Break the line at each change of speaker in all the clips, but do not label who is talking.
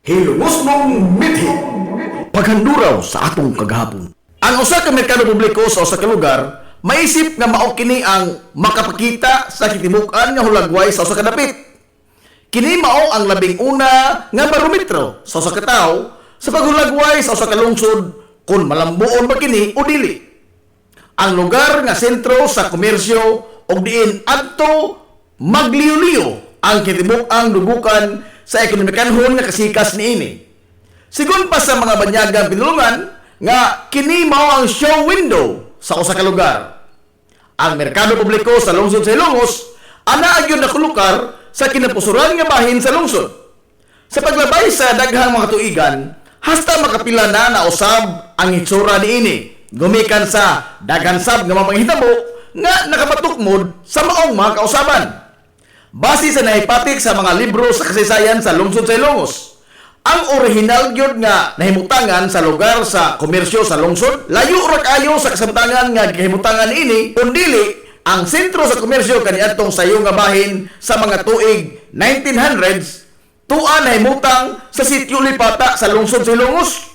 Hilumos mong mithi. Paghanduraw sa atong kagahapon. Ang usa ka merkado publiko sa usa ka lugar, maisip nga mao kini ang makapakita sa kitibukan nga hulagway sa usa ka dapit. Kini mao ang labing una nga barometro sa usa ka tawo sa paghulagway sa usa ka lungsod kung malambuon ba kini o dili. Ang lugar nga sentro sa komersyo o diin adto magliyo-liyo ang kitibuk-ang dugukan sa ekonomikanhon nga kasikas niini. Sigon pa sa mga banyagang pinulungan nga kini mao ang show window sa usa ka lugar. Ang merkado publiko sa lungsod sa Ilongos ana gyud nakulukar sa kinapusuran nga bahin sa lungsod. Sa paglabay sa daghang mga tuigan, hasta makapila na usab ang hitsura niini. Gumikan sa daghan sab nga mapanghitabo nga nakapatukmod sa maong mga kausaban. Base sa nahipatik sa mga libro sa kasaysayan sa lungsod sa Ilongos, ang original gyud nga nahimutangan sa lugar sa komersyo sa lungsod, layo ra kayo sa kasamtangan nga gihimutangan ini, kundili ang sentro sa komersyo kaniadtong sayo nga bahin sa mga tuig 1900s, tuan nahimutang sa sitio Lipata sa lungsod sa Ilongos.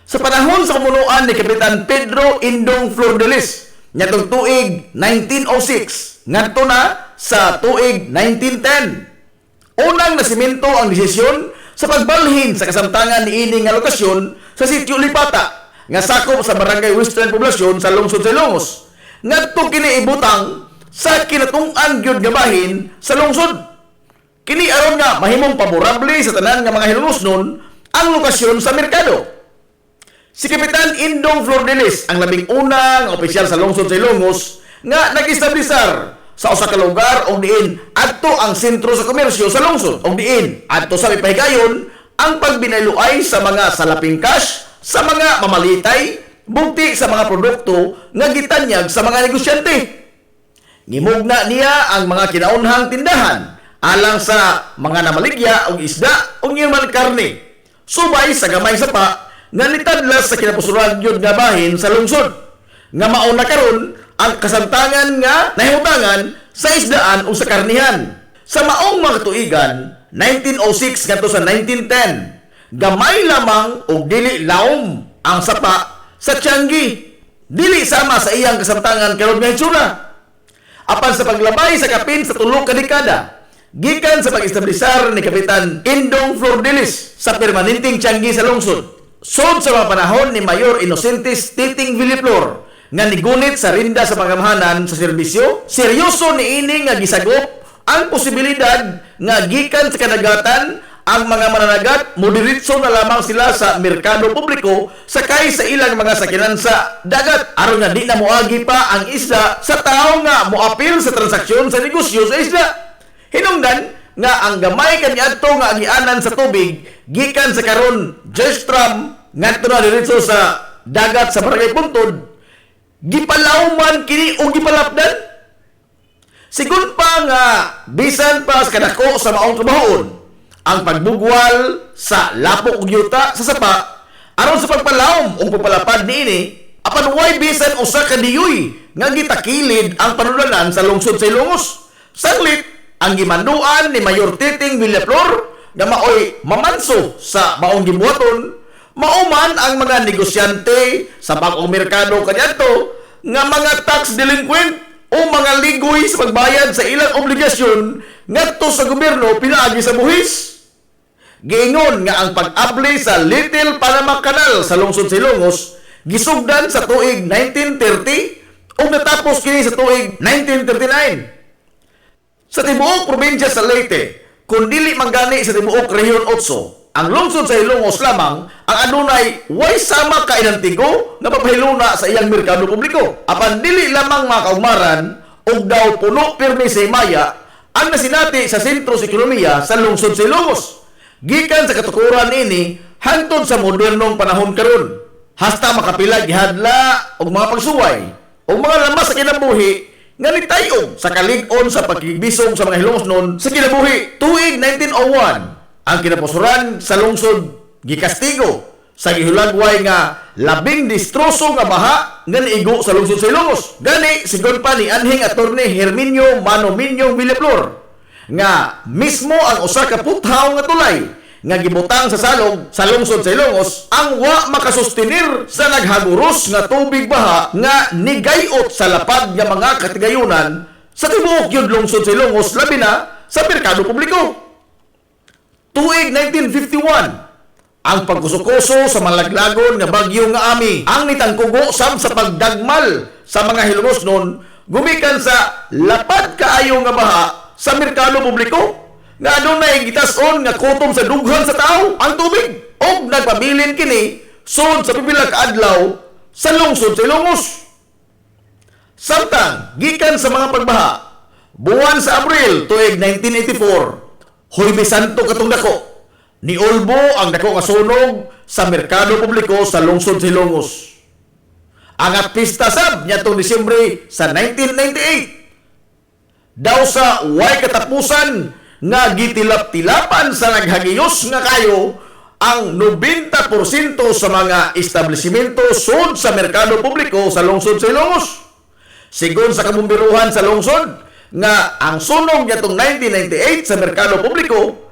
Sa panahon sa kamunuan ni Kapitan Pedro Indong Flordelis, ngatong tuig 1906, ngadto na sa tuig 1910. Unang nasimento ang desisyon sa pagbalhin sa kasamtangan ni ining nga lokasyon sa sitio Lipata nga sakop sa barangay Western Poblasyon sa lungsod sa Ilongos. Ngadto kini ibutang sa kinatung-an gyud nga bahin sa lungsod. Kini aron nga mahimong paborable sa tanan nga mga Ilongosnon ang lokasyon sa merkado. Si Kapitan Indong Flordelis ang labing unang opisyal sa lungsod sa Ilongos nga nag-establisar sa usa ka lugar og diin adto ang sentro sa komersyo sa lungsod og diin adto sa mipahigayon ang pagbinayloay sa mga salaping cash sa mga mamalitay bugti sa mga produkto nga gitanyag sa mga negosyante. Gimugna niya ang mga kinaunhang tindahan alang sa mga namaligya og isda ug human karne subay sa gamay sa pa nga nitadlas sa kinapusuran yun nga bahin sa lungsod nga mauna karon ang kasamtangan nga nahimutangan sa isdaan o sa karnihan. Sa maong mga tuigan 1906 ngadto sa 1910, gamay lamang og dili laom ang sapa sa Tianggi, dili sama sa iyang kasamtangan karon nga hitsura. Apan sa paglabay sa kapin sa tulo ka dekada gikan sa pag-establisar ni Kapitan Indong Flordelis sa permanenteng Tianggi sa lungsod, sud sa mga panahon ni Mayor Inocentes Titing Villaflor nga nigunit sa rinda sa pangamahanan sa serbisyo, seryoso niini nga gisagop ang posibilidad nga gikan sa kadagatan ang mga mananagat moderitso na lamang sila sa merkado publiko sakay sa ilang mga sakinan sa dagat aron nga di na moagi pa ang isda sa tao nga moapil sa transaksyon sa negosyo sa isda. Hinungdan nga ang gamay kaniadto nga agianan sa tubig gikan sa karon Jestram ngadto na diretso sa dagat sa Barangay Puntod, gipalawman kini o gipalapdan. Sigun pa nga bisan pa sa kadako sa maong trabahoon ang pagbugwal sa lapok ug yuta sa sapa aron sa pagpalawom o pagpalapad niini apan way bisan usa ka diyoy nga gitakilid ang panulanan sa lungsod sa Ilongos. Saglit ang gimanduan ni Mayor Titing Villaflor nga maoy mamanso sa maong gibuhaton, mauman ang mga negosyante sa bagong merkado kaniadto nga mga tax delinquent o mga ligoy sa pagbayad sa ilang obligasyon ngadto sa gobyerno pinaagi sa buhis. Giingon nga ang pag-abli sa Little Panama Canal sa lungsod sa Ilongos gisugdan sa tuig 1930 ug natapos kini sa tuig 1939. Sa tibuok probinsya sa Leyte, kung dili manggani sa tibuok Rehiyon 8, ang lungsod sa Ilongos lamang ang adunay way sama ka inantigo nga papahiluna sa iyang merkado publiko. Apan dili lamang mga kaumaran og daw puno pirmi sa himaya ang nasinati sa sentro sa ekonomiya sa lungsod sa Ilongos. Gikan sa katukuran ini hangtod sa modernong panahon karon. Hasta makapila gihadla og mga pagsuway og mga lamas sa kinabuhi nga nitayog sa kalig-on sa pagkibisong sa mga Ilongosnon sa kinabuhi. Tuig 1901, ang kinapusuran sa lungsod gikastigo sa gihulagway nga labing distroso nga baha nga niigo sa lungsod sa Ilongos. Gani sigon pa ni anhing attorney Herminio Mano Minyong Villaflor nga mismo ang usa ka puthaw nga tulay nga gibutang sa salog sa lungsod sa Ilongos ang wa makasustinir sa naghaguros nga tubig baha nga nigayot sa lapad nga mga katigayunan sa tibuok yun lungsod sa Ilongos labi na sa merkado publiko. Tuig 1951, ang pagkusukoso sa malaglagon nga bagyo nga Ami ang nitangkugo sab sa pagdagmal sa mga Hilongos noon gumikan sa lapad kaayo nga baha sa merkado publiko nga adunay gitason nga kutom sa dughan sa tao ang tubig og nagpabilin kini sud sa pipila ka adlaw sa lungsod sa Ilongos. Samtang gikan sa mga pagbaha buwan sa Abril tuig 1984, Huwebes Santo katong dako ni Ulbo ang dako nga sunog sa merkado publiko sa lungsod sa Ilongos. Ang pista sab niadtong Disyembre sa 1998 daw sa way katapusan nga gitilap-tilapan sa naghagiyos nga kayo ang 90% sa mga establishmento sud sa merkado publiko sa lungsod sa Ilongos. Sigon sa kabumbiruhan sa lungsod nga ang sunog nitong 1998 sa merkado publiko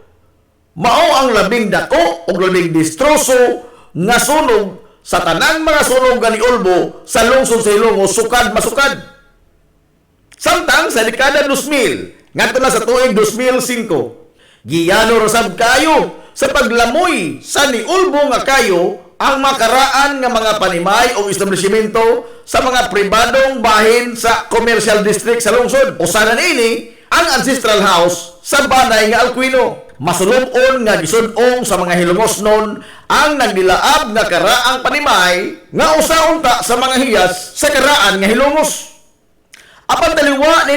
mao ang labing dako ug labing distroso nga sunog sa tanang mga sunog ni Ulbo sa lungsod sa Ilongos sukad masukad. Samtang sa dekada 2000 ngadto na sa tuig 2005, giyano rasab kayo sa paglamoy sa ni Ulbo nga kayo ang makaraan nga mga panimay o establishmento sa mga pribadong bahin sa commercial district sa lungsod. Usa na niini ang ancestral house sa Banay nga Alcuino. Masulubon nga gisud-ong sa mga Hilongos noon ang nagdilaab nga karaang panimay nga usa unta sa mga hiyas sa karaan nga Hilongos. Apan taliwa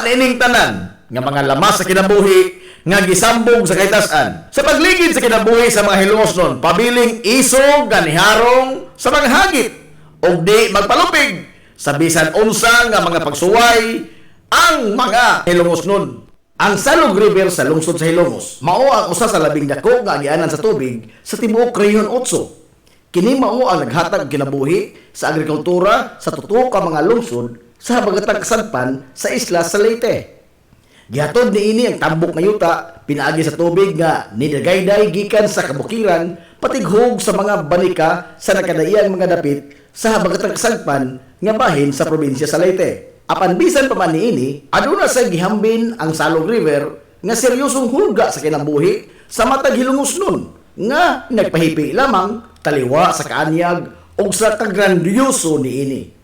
nining tanan nga mga lamas sa kinabuhi nga gisambog sa kahitasan. Sa pagligid sa kinabuhi sa mga Hilongos noon, pabiling isog ganiharong sa mga hagit ug di magpalupig sa bisan unsa nga mga pagsuway ang mga Hilongos noon. Ang Salog River sa lungsod sa Hilongos mao ang usa sa labing dako nga agianan sa tubig sa tibuok Rehiyon 8. Kini mao ang naghatag kinabuhi sa agrikultura sa tutok ka mga lungsod sa habagatang kasadpan sa isla sa Leyte. Gihatod niini ang tambok nga yuta pinaagi sa tubig nga nidagayday gikan sa kabukiran patighog sa mga banika sa nakadaiyang mga dapit sa habagatang kasadpan nga bahin sa probinsya sa Leyte. Apan bisan pa man niini, aduna sa gihambin ang Salog River nga seryosong hulga sa kinabuhi sa matag Hilongos nun nga nagpahipi lamang taliwa sa kaanyag o sa kagrandyoso niini.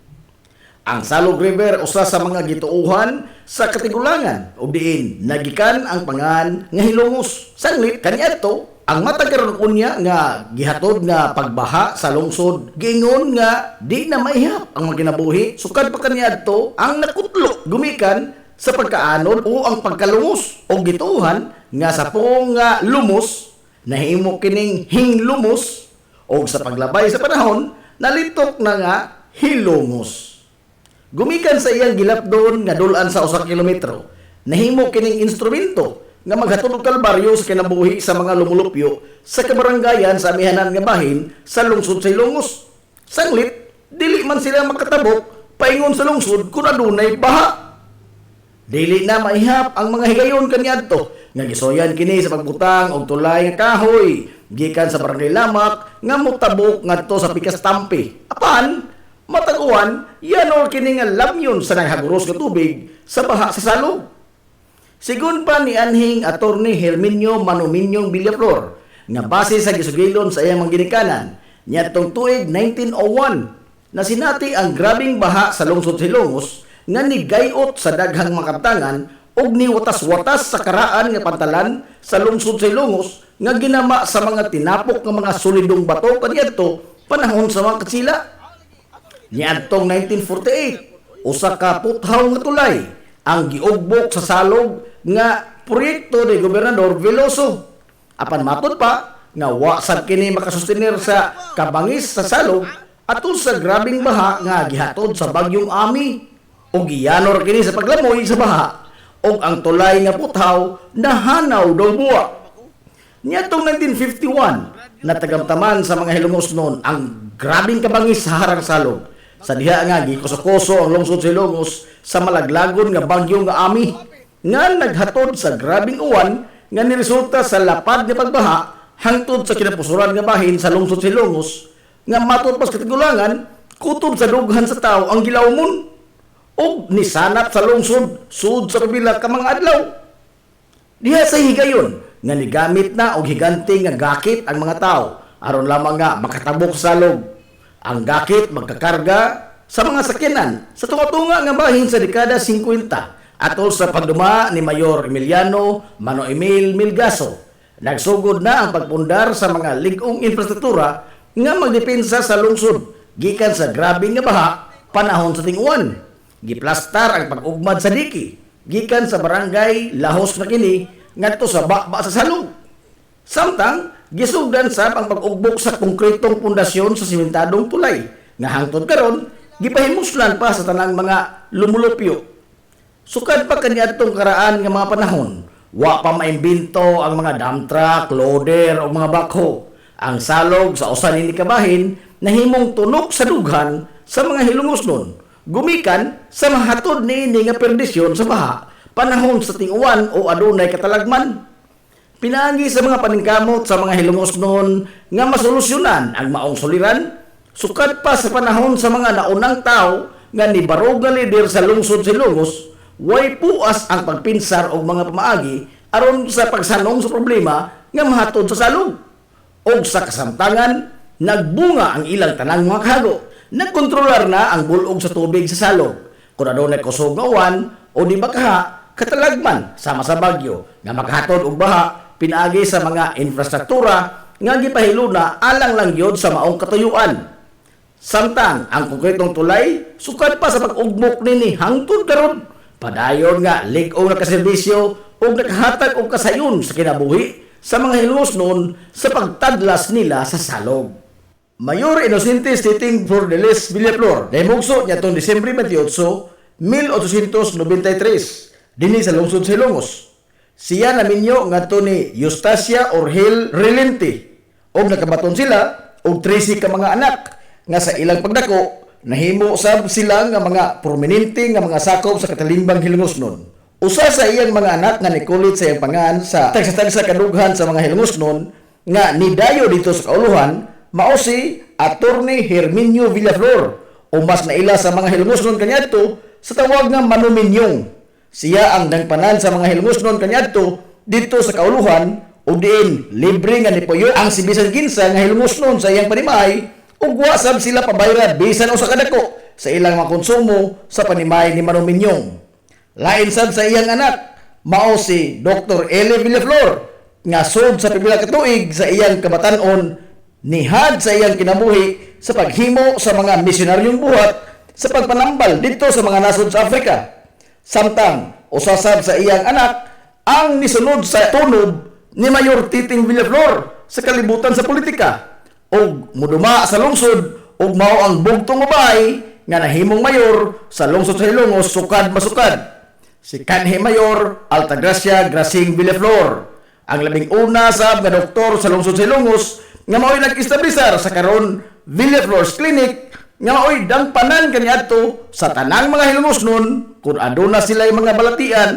Ang Salog River usa sa mga gituuhan sa katigulangan ug diin nagikan ang pangan nga Hilongos. Sanglit kaniadto ang matag karon unya nga gihatod nga pagbaha sa lungsod giingon nga di na maihap ang mga kinabuhi sukad pa kaniadto ang nakutlo gumikan sa pagkaanod o ang pagkalumos o gituuhan nga sa pong nga lumos nahimo kining hinglumos o sa paglabay sa panahon nalitok na nga Hilongos. Gumikan sa iyang gilapdon nga dulan sa 1 kilometro, nahimo kining instrumento nga maghatod og kalbaryo sa kinabuhi sa mga lumulupyo sa kabaranggayan sa amihanan nga bahin sa lungsod sa Ilongos. Sanglit, dili man sila makatabok paingon sa lungsod kung adunay baha. Dili na maihap ang mga higayon kaniadto nga gisoyan kini sa pagbutang og tulay nga kahoy gikan sa barangay Lamak nga motabok ngadto sa Pikas Tampi. Apan mataguan, yanol kini nga lamyon sa naghaguros nga tubig sa baha sa Salog. Sigun pa ni anhing Attorney Herminio Manuminyong Villaflor nga base sa gisugilon sa iyang mga ginikanan niadtong tuig 1901 na sinati ang grabing baha sa lungsod sa Ilongos nga nigayot sa daghang makabtangan ug niwatas-watas sa karaan nga pantalan sa lungsod sa Ilongos nga ginama sa mga tinapok nga mga solidong bato kaniadto panahon sa mga katsila. Niadtong 1948, usa ka puthaw nga tulay ang giugbok sa Salog nga proyekto ni Gobernador Veloso. Apan matod pa nga wa sad kini makasustenir sa kabangis sa Salog atol sa grabing baha nga gihatod sa bagyong Ami. O giyanor kini sa paglamoy sa baha og ang tulay nga puthaw nahanaw daw buwa. Niadtong 1951, natagamtaman sa mga Hilongos noon ang grabing kabangis sa harang Salog. Sa diha nga gikuso-kuso ang lungsod sa Ilongos sa malaglagon nga bagyo nga Ami nga naghatod sa grabing uwan nga niresulta sa lapad nga pagbaha hangtod sa kinapusuran nga bahin sa lungsod Silongos nga matod pas katigulangan kutob sa dughan sa tao ang gilawmon og nisanap sa lungsod sud sa pipila ka mga adlaw. Diha sa higayon nga nigamit na og higante nga gakit ang mga tao aron lamang nga makatabok sa salog. Ang gakit magkakarga sa mga sakyanan sa tunga-tunga nga bahin sa dekada 50 atol sa pagduma ni Mayor Emiliano Mano Emil Milgaso. Nagsugod na ang pagpundar sa mga ligong infrastruktura nga magdepensa sa lungsod gikan sa grabing nga baha panahon sa ting-uwan. Giplastar ang pag-ugmad sa diki gikan sa barangay Lahos na kini ngadto sa bakba sa salog. Samtang gisugdan sab ang pag-ugbok sa konkretong pundasyon sa simentadong tulay nga hangtod karon gipahimuslan pa sa tanang mga lumulupyo. Sukad pa kaniadtong karaan nga mga panahon, wa pa maimbento ang mga dump truck, loader o mga backhoe. Ang salog sa usa nini kabahin nahimong tunok sa dughan sa mga hilungosnon. Gumikan sa mahatod niini nga perdisyon sa baha panahon sa ting-uwan o adunay katalagman. Pinaagi sa mga paningkamot sa mga hilungosnon nga masolusyonan ang maong suliran. Sukad pa sa panahon sa mga naunang tao nga nibarog nga lider sa lungsod Silongos, way puas ang pagpinsar og mga pamaagi aron sa pagsanong sa problema nga mahatod sa salog. Og sa kasamtangan, nagbunga ang ilang tanang mga kahago. Nagkontrolar na ang bulog sa tubig sa salog. Kung adunay kusog nga uwan o di bakaha, katalagman sama sa bagyo nga makahatod og baha pinaagi sa mga infrastruktura nga gipahilo na alang lang yod sa maong katuyuan. Samtang ang konkretong tulay sukad pa sa pag-ugmok nini hangtod karon padayon nga lig-o na kaserbisyo o nakahatag og kasayon sa kinabuhi sa mga hilosnon sa pagtadlas nila sa salog. Mayor Inosente Stiting Fordeles Villaflor nahimugso nitong Disyembre 28, 1893 dinhi sa lungsod Silongos. Siya naminyo ngadto ni Eustacia Orhel Relente og nakabaton sila og 13 ka mga anak nga sa ilang pagdako nahimo sab sila nga mga prominente nga mga sakop sa katalimbang hilungosnon. Usa sa iyang mga anak nga nikulit sa iyang pangan sa tagsa-tagsa kadughan sa mga hilungosnon nga nidayo dito sa kauluhan mao si Attorney Herminio Villaflor o mas naila sa mga hilungosnon kaniadto sa tawag nga Manuminyong. Siya ang nagpanan sa mga hilungosnon kaniadto dito sa kauluhan ug diin libre nga nipuyo ang si bisan kinsa nga hilungosnon sa iyang panimay ug wa sab sila pabayad bisan usa ka dako sa ilang mga konsumo sa panimay ni Manuminyong. Lain sad sa iyang anak mao si Dr. Eli Villaflor nga sud sa pipila ka tuig sa iyang kabatan-on nihad sa iyang kinabuhi sa paghimo sa mga misyonaryong buhat sa pagpanambal dito sa mga nasod sa Afrika. Samtang usasab sa iyang anak ang nisunod sa tunob ni Mayor Titing Villaflor sa kalibutan sa politika og muduma sa lungsod og mao ang bugtong babae nga nahimong mayor sa lungsod sa Hilongos sukad masukad. Si kanhi Mayor Altagracia Gracing Villaflor, ang labing una sab nga doktor sa lungsod sa Hilongos nga mao'y nag-establisar sa karon Villaflor's Clinic nga mao'y dangpanan kaniadto sa tanang mga hilungosnon kung aduna sila mga balatian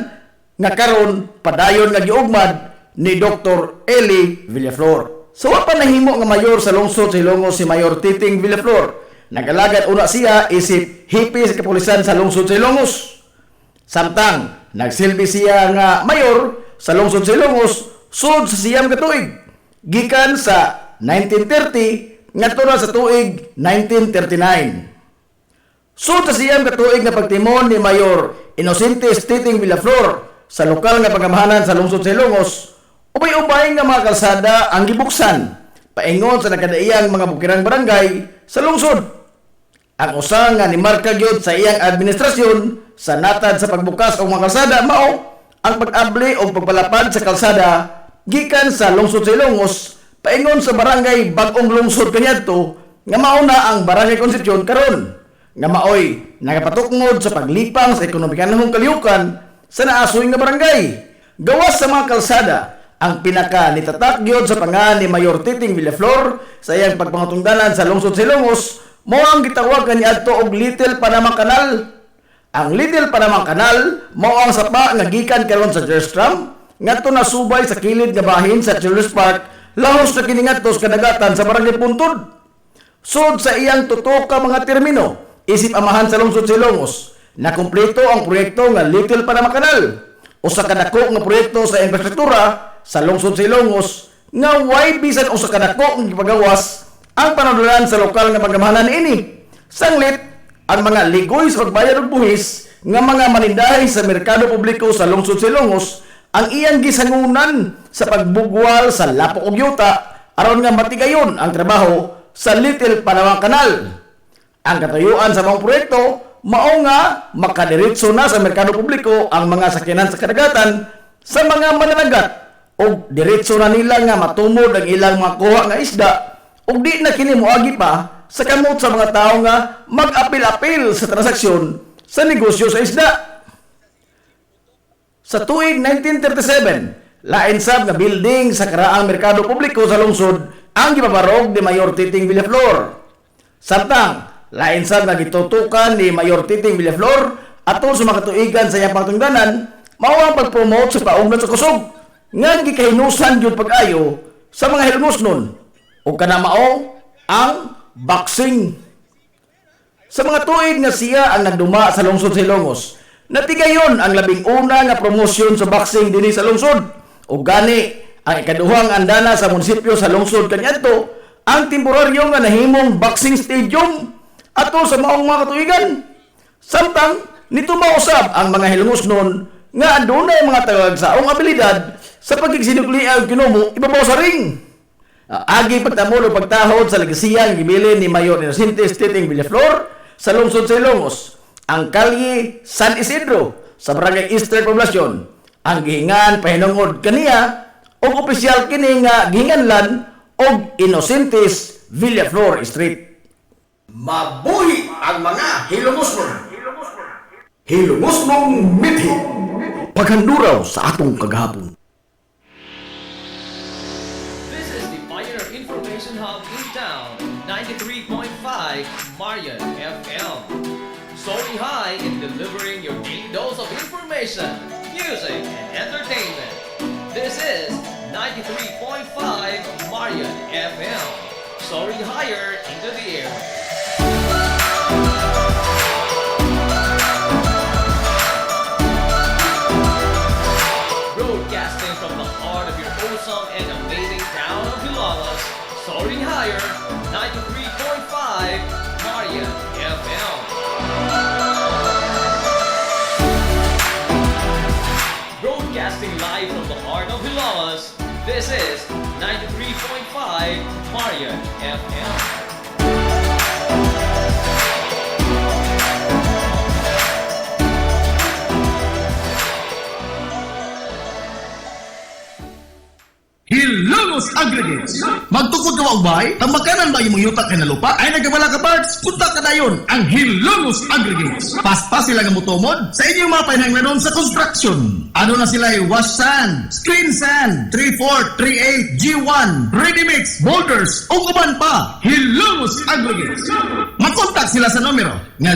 nga karon padayon nga giugmad ni Dr. Eli Villaflor. So wa pa nahimo nga mayor sa lungsod sa Hilongos si Mayor Titing Villaflor. Nag-alagad una siya isip hipi sa kapulisan sa lungsod sa Hilongos. Samtang nagsilbi siya nga mayor sa lungsod sa Hilongos sud sa siyam ka tuig gikan sa 1930 ngadto na sa tuig 1939. Sud sa siyam ka tuig nga pagtimon ni Mayor Inosente Stiting Villaflor sa lokal nga pagamahanan sa lungsod sa Hilongos, ubay-ubay nga mga kalsada ang gibuksan paingon sa nakadaiyang mga bukirang barangay sa lungsod. Ang usa nga ni marka gyud sa iyang administrasyon sa natad sa pagbukas og mga kalsada mao ang pag-abli o pagpalapad sa kalsada gikan sa lungsod sa Hilongos paingon sa barangay Bag-ong Lungsod kaniadto nga mao na ang Barangay Concepcion karon nga maoy nagapatukngod sa paglipang sa ekonomikanhong kalihukan sa naasoy nga barangay. Gawas sa mga kalsada ang pinaka nitatak gyud sa pangan ni Mayor Titing Villaflor sa iyang pagpangutungdanan sa lungsod sa Hilongos mao ang gitawag kaniadto og Little Panama Canal. Ang Little Panama Canal mao ang sapa nga gikan karon sa Jerstram ngadto na subay sa kilid nga bahin sa Children's Park, lahos na kini ngadto sa kadagatan sa Barangay Puntod. Sud sa iyang tutok ka mga termino, isip amahan sa lungsod Silongos, na kumpleto ang proyekto nga Little Panama Canal, usa ka dako nga proyekto sa infrastruktura sa lungsod Silongos nga way bisan usa ka dako nga gipagawas ang pananalan sa lokal nga pagamahanan ini. Sanglit ang mga ligoy sa pagbayad og buhis nga mga manindahay sa merkado publiko sa lungsod Silongos ang iyang gisangunan sa pagbugwal sa lapok ug yuta aron nga matigayon ang trabaho sa Little Panama Canal. Ang katuyuan sa mga proyekto mao nga makadiretso na sa merkado publiko ang mga sakyanan sa kadagatan sa mga mananagat ug diretso na nila nga matumod ang ilang mga kuha nga isda ug di na kini moagi pa sa kamot sa mga tao nga mag-apil-apil sa transaksyon sa negosyo sa isda. Sa tuig 1937, lain sab nga building sa karaang merkado publiko sa lungsod ang gipabarog ni Mayor Titing Villaflor. Samtang lain sab nga gitutukan ni Mayor Titing Villaflor atol sa mga katuigan sa iyang pangtungdanan mao ang pag-promote sa paungnan sa kusog nga gikahinusan gyud pag-ayo sa mga hilngosnon o kana mao ang boxing. Sa mga tuig nga siya ang nagduma sa lungsod Silongos, natigayon ang labing una nga promosyon sa boxing dinhi sa lungsod. O gani ang ikaduhang andana sa munisipyo sa lungsod kaniadto ang temporaryo nga nahimong boxing stadium ato sa maong mga katuigan. Samtang nito mausab ang mga hilngosnon nga adunay mga tagagsaong abilidad sa pagigsinukli ang kinumo ibabaw sa ring. Agi pagtamod o pagtahod sa legasiya ang gibilin ni Mayor Inocentes Titing Villaflor sa lungsod Silongos, ang kalye San Isidro sa Barangay Eastern Poblacion, ang gihingan pahinungod kaniya o opisyal kini nga gihinganlan og Inocentes Villaflor Street. Mabuhi ang mga hilungosnon! Hilungosnong mithi! Paghanduraw sa atong kagahapon.
Information Hub in town, 93.5 Marian FM. Soaring high in delivering your daily dose of information, music, and entertainment. This is 93.5 Marian FM. Soaring higher into the air. Broadcasting from the heart of your awesome and amazing town of Hilalas, soaring higher, 93.5 Marian FM. Broadcasting live from the heart of Hilalas, this is 93.5 Marian FM.
Hilongos Aggregates. Magtukod ka wa ubay, tamakanan ba imong yuta kay na lupa ay nagabala ka parts. Punta ka dayon ang Hilongos Aggregates. Paspas sila nga motomod sa inyong mga pahinanglanon sa construction. Ano na sila ay wash sand, screen sand, 3-4, 3-8, G1, ready mix, boulders, ug uban pa. Hilongos Aggregates. Makontak sila sa numero nga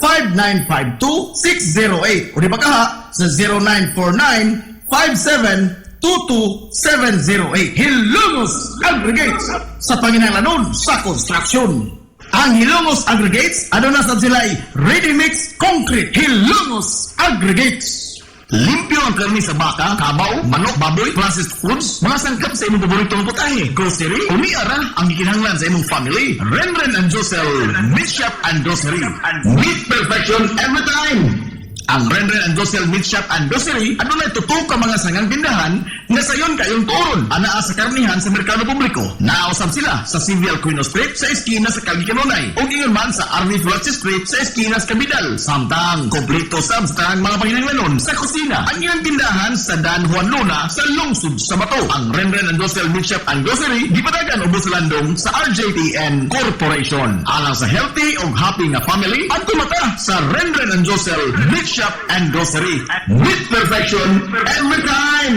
0915-5952-608 o di ba kaha sa 0949-5722-708. Hilongos Aggregates sa panginahanglanon sa construction. Ang Hilongos Aggregates, ano na sab sila ay ready mix concrete. Hilongos Aggregates. Limpyo ang karni sa baka, kabaw, manok, baboy, processed foods, mga sangkap sa imong paboritong putahe, grocery, umiara ang gikinahanglan sa imong family. Renren and Josel, Meat Shop and Grocery. Meat perfection every time. Ang Renren and Josel Meat Shop and Grocery, ano na tutok ka mga sangang tindahan na sayon kayong turon, anaa sa karnihan sa merkado publiko. Nausap sila sa Civil Quino Street sa eskina sa Calvicanonay o ingon man sa Arnie Flatsi Street sa eskina sa Cabidal. Samtang, kompleto sab sa tanang mga panginahanglanon sa kusina. Ang iyang tindahan sa Dan Juan Luna sa Lungsod sa Bato. Ang Renren and Josel Meat Shop and Grocery, gipadagan o busalandong sa RJTN Corporation. Alang sa healthy o happy na family, at kumata sa Renren and Josel Meat Shop and Grocery. With perfection every time.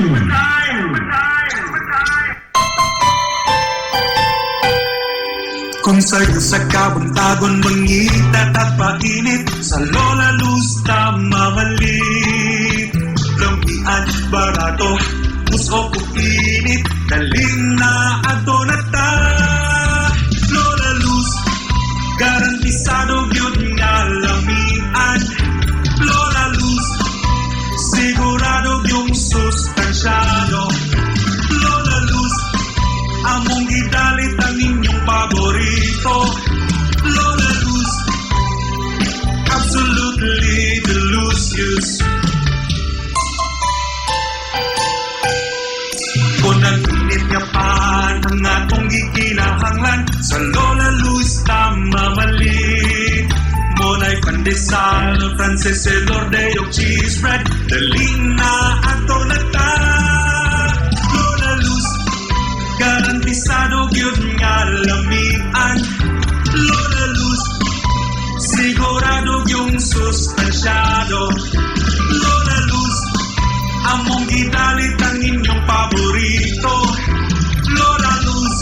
Kung sa'yo sa kabuntagon mangita at painit, sa lola luz na mamalit, lumpian barato Puso ko init, daling na ato na ta Lola Luz, garantisado yun nga lamian Lola Luz, sigurado yung sustansyado Lola Luz, among gidalit ang inyong paborito Lola Luz, absolutely delicious Kung nag-init nga pa ang atong gikinahanglan Sa Lola Luz tamamali Monay pandesal, Frances Elordeo, cheese bread Daling na ato na ta Lola Luz, garantisado yun nga lamian Lola Luz, sigurado yung sustansyado Lola Luz, among gidalit ang inyong paborito Lola Luz,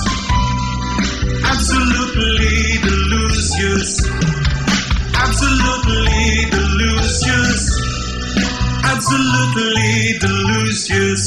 absolutely delicious Absolutely delicious Absolutely delicious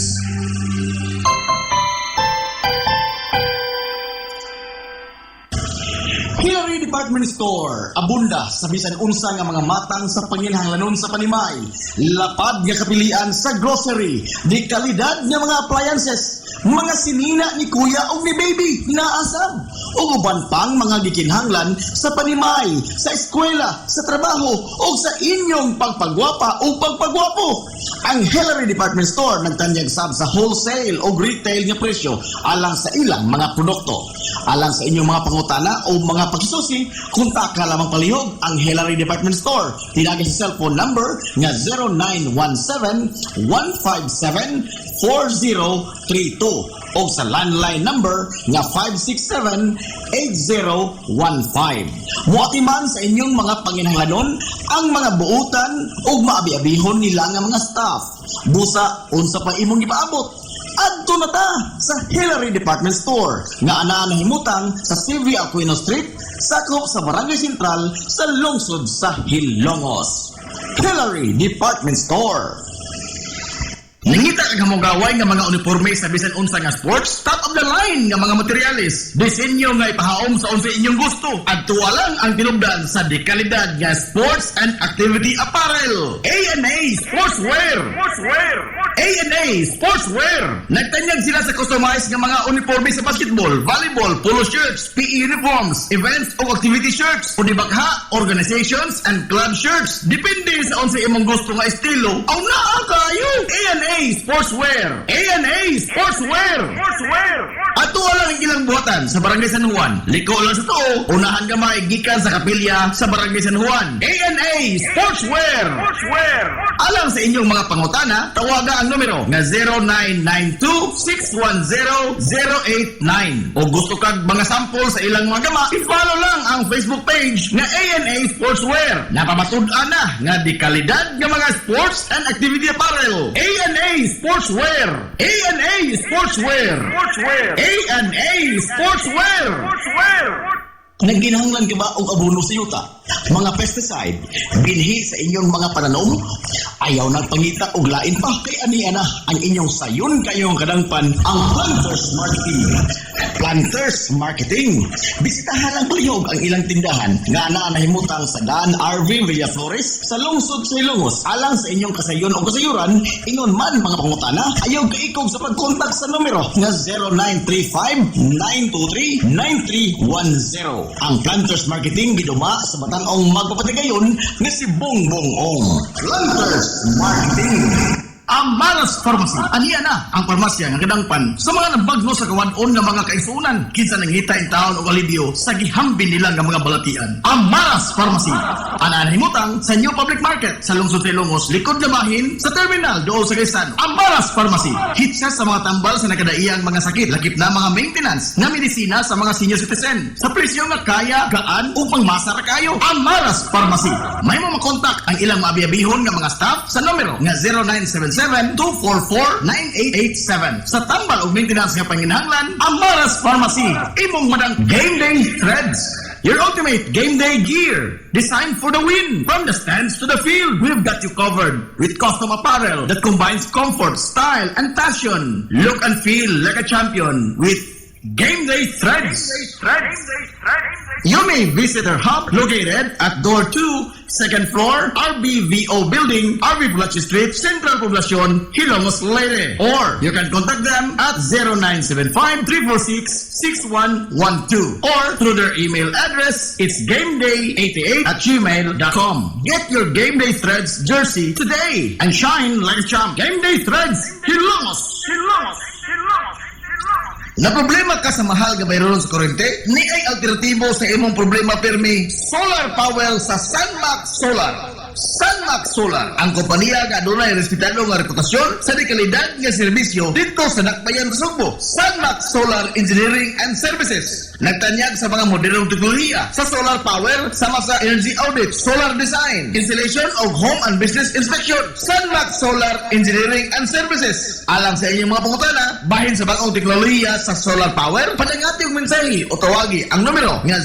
Hillary Department Store, abunda sa bisan unsa nga mga matang sa panginhanglanon sa panimay. Lapad nga kapilian sa grocery, di kalidad nga mga appliances, mga sinina ni kuya o ni baby naasab. O uban pang mga gikinhanglan sa panimay, sa eskwela, sa trabaho o sa inyong pagpagwapa o pagpagwapo. Ang Hillary Department Store nagtanyag sab sa wholesale o retail nga presyo alang sa ilang mga produkto. Alang sa inyong mga pangutana o mga pagsusi, kontak ka lamang palihog ang Hillary Department Store. Tinagin sa cellphone number nga 0917-157-4032 o sa landline number nga 567-8015. Muati man sa inyong mga panginahanglanon ang mga buutan o maabi-abihon nila nga mga staff. Busa, unsa pa imong ipaabot? Adto na ta sa Hillary Department Store nga anaa nahimutang sa CV Aquino Street, sakop sa Barangay Sentral sa lungsod sa Hilongos. Hillary Department Store.
Nangita ka gamugaway nga mga uniforme sa bisan unsa nga sports, top of the line nga mga materialis. Disenyo nga ipahaom sa unsa inyong gusto. At tuwalang ang tinubdan sa dekalidad nga sports and activity apparel. A&A Sportswear. A&A Sportswear. Nagtanyag sila sa customized nga mga uniforme sa basketball, volleyball, polo shirts, PE uniforms, events o activity shirts, o dibagha, organizations and club shirts. Depende sa unsa imong gusto nga estilo. Aw naa kayo. A&A Sportswear. A&A Sportswear. Ato lang ang ilang buhatan sa Barangay San Juan. Liko lang sa to. Unahan gamay gikan sa kapilya sa Barangay San Juan. A&A Sportswear. Alang sa inyong mga pangutana, tawaga ang numero nga 0992-610-089. O gusto kag mga sample sa ilang mga gama, i-follow lang ang Facebook page nga A&A Sportswear. Napamatud-an na nga di kalidad nga mga sports and activity apparel. A&A Sportswear. A&A Sportswear. A&A Sportswear.
Nagginahanglan ka ba og abono sa yuta? Mga pesticide, binhi sa inyong mga pananom? Ayaw nagpangita og lain pa kay aniya na ang inyong sayon kayong kadangpan ang Planters Marketing. Planters Marketing. Bisitahan ang palihog ang ilang tindahan nga naa nahimutang sa Dan RV Villaflores sa lungsod sa Ilongos. Alang sa inyong kasayon o kasayuran, ingon man mga pangutana, ayaw kaikog sa pagkontak sa numero nga 0935-923-9310. Ang Planters Marketing giduma sa batan-ong magpapatigayon nga si Bongbong Ong. Planters Marketing.
Ang Maras Pharmacy. Aniya na ang parmasya nga kadangpan sa mga nabagno sa kawan-on nga mga kaisunan. Kinsa nangita in taon og alibyo sa gihambin nila nga mga balatian. Ang Maras Pharmacy. Ana himutang sa New Public Market sa lungsod sa Ilongos, likod Lamahin sa terminal dool sa Quezon. Ang Maras Pharmacy. Hitsa sa mga tambal sa nakadaiyang mga sakit, lakip na mga maintenance nga medisina sa mga senior citizen. Sa presyo nga kaya, gaan upang masara kayo. Ang Maras Pharmacy. May mo makontak ang ilang maabi-abihon nga mga staff sa numero nga 0977-244-9887. Sa tambal o maintenance nga panginahanglan, ang Maras Pharmacy. Imong madang game day threads.
your ultimate game day gear, designed for the win. From the stands to the field, we've got you covered with custom apparel that combines comfort, style, and passion. Look and feel like a champion with Game Day Threads. You may visit our hub located at Door 2, second floor, RBVO Building, RB Bulachi Street, Central Poblacion, Hilongos, Leyte. Or you can contact them at 0975-346-6112 or through their email address, it's gameday88@gmail.com. Get your Game Day Threads jersey today and shine like a champ. Game Day Threads, Hilongos! Na problema ka sa mahal nga bayron sa kurente? Ni ay alternatibo sa imong problema pirmi, solar power sa Sunmax Solar. Sunmax Solar, ang kompanya nga adunay respetado nga reputasyon sa dekalidad nga serbisyo dito sa Nakbayan, Sugbo. Sunmax Solar Engineering and Services. Nagtanyag sa mga modernong teknolohiya sa solar power sama sa energy audit, solar design, installation of home and business inspection. Sunmax Solar Engineering and Services. Alang sa inyong mga pangutana, bahin sa bagong teknolohiya sa solar power, padangati yung mensahe o tawagi ang numero nga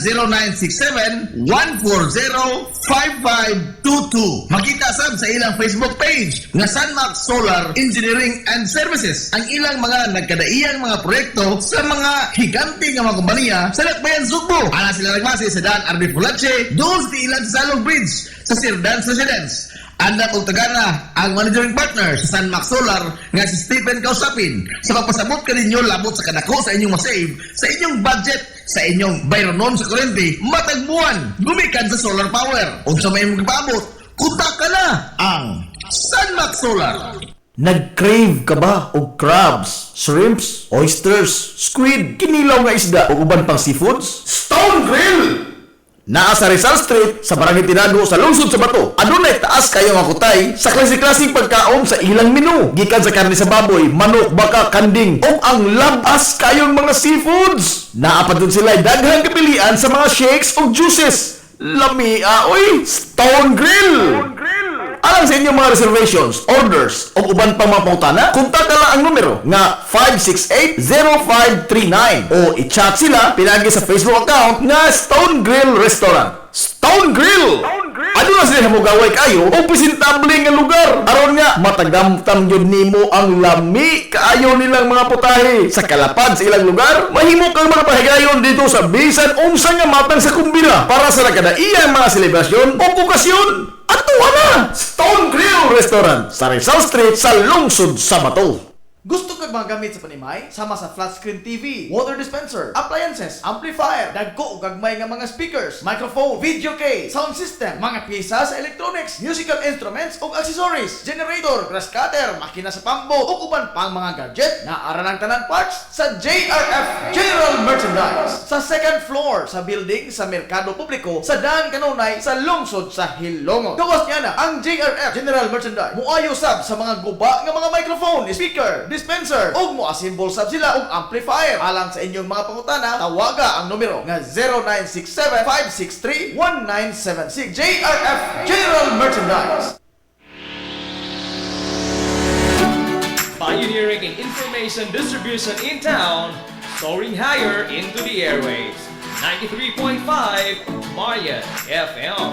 0967-140-5522. Makita sab sa ilang Facebook page nga Sunmax Solar Engineering and Services ang ilang mga nagkadaiyang mga proyekto sa mga higante nga mga kompanya sa Nakbayan, Sugbo. Ana sila nagmasi sa daan RB Bulache, doon sa ilan sa Salog Bridge sa Sir Dan's Residence. Anda kong tagana ang managing partner sa Sunmax Solar nga si Stephen Kausapin sa pagpasabot ka ninyo labot sa kadako sa inyong masave sa inyong budget sa inyong bayronon sa kurente matagbuan gumikan sa solar power. Unsa may magpaabot, kunta ka na ang Sunmax Solar.
Nag-crave ka ba og crabs, shrimps, oysters, squid, kinilaw nga isda o uban pang seafoods? Stone Grill! Naa sa Rizal Street sa Barangay Tinago sa lungsod sa Bato. Adunay taas kayo nga kutay sa klase-klaseng pagkaon sa ilang menu. Gikan sa karne sa baboy, manok, baka, kanding o ang labas kayong mga seafoods. Naa pa dun sila daghang kapilian sa mga shakes o juices. Lamia, oy! Stone Grill! Alang sa inyong mga reservations, orders, o uban pang mga pautana, kontak lang ang numero nga 568-0539 o i-chat sila pinagi sa Facebook account nga Stone Grill Restaurant. Stone Grill! Ano na sila hamugaway kayo o presentable nga lugar? Aron nga, matagamtam yun nimo ang lami kaayo nilang mga putahe. Sa kalapad sa ilang lugar, mahimo kang mga pahigayon dito sa bisan unsa nga matang sa kumbila para sa nakadaiyang mga selebrasyon o okasyon. Atuwa na! Stone Grill Restaurant sa Rizal Street sa lungsod sa Bato. Gusto kag mga gamit sa panimay? Sama sa flat screen TV, water dispenser, appliances, amplifier, dagko o gagmay nga mga speakers, microphone, video case, sound system, mga pyesa sa electronics, musical instruments o accessories, generator, grass cutter, makina sa pambo o uban pang mga gadget na ara ng tanan parts sa JRF General Merchandise. Sa second floor sa building sa Merkado Publiko sa daan kanunay sa lungsod sa Hilongos. Gawas niya na ang JRF General Merchandise. Muayo sab sa mga guba nga mga microphone, speaker, dispenser ug mo-assemble sab sila og amplifier. Alang sa inyong mga pangutana, tawaga ang numero nga 0967-563-1976. JRF General Merchandise.
Pioneering in information distribution in town, soaring higher into the airwaves. 93.5 Marian FM.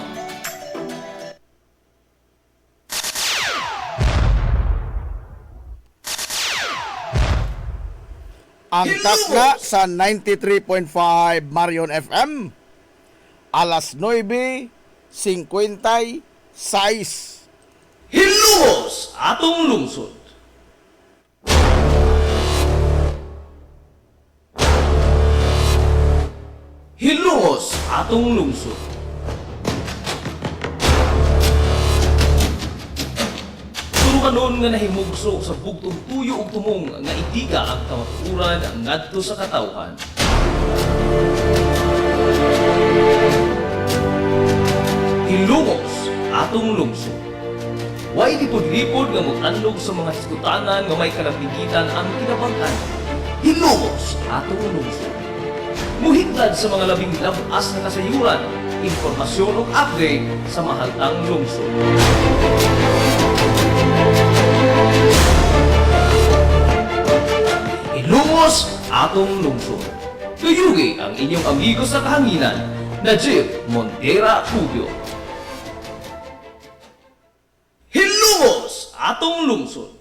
Ang takla sa 93.5 Marion FM, alas 9:56.
Hilongos, atong lungsod. Hilongos, atong lungsod. Kanon nga nahimugso sa bugtong tuyo ug tumong nga itiga ang kamaturan ngadto sa katawhan. Hilongos, atong lungsod. Way lipod-lipod nga motanlog sa mga diskutanan nga may kalapigitan ang kinabangkan. Hilongos, atong lungsod. Muhiglad sa mga labing labas na kasayuran, informasyon ug update sa mahaltang lungsod. Hilongos, atong lungsod. Tuyugi ang inyong amigo sa kahanginan. Najib Montera Rubio. Hilumos atong lungsod.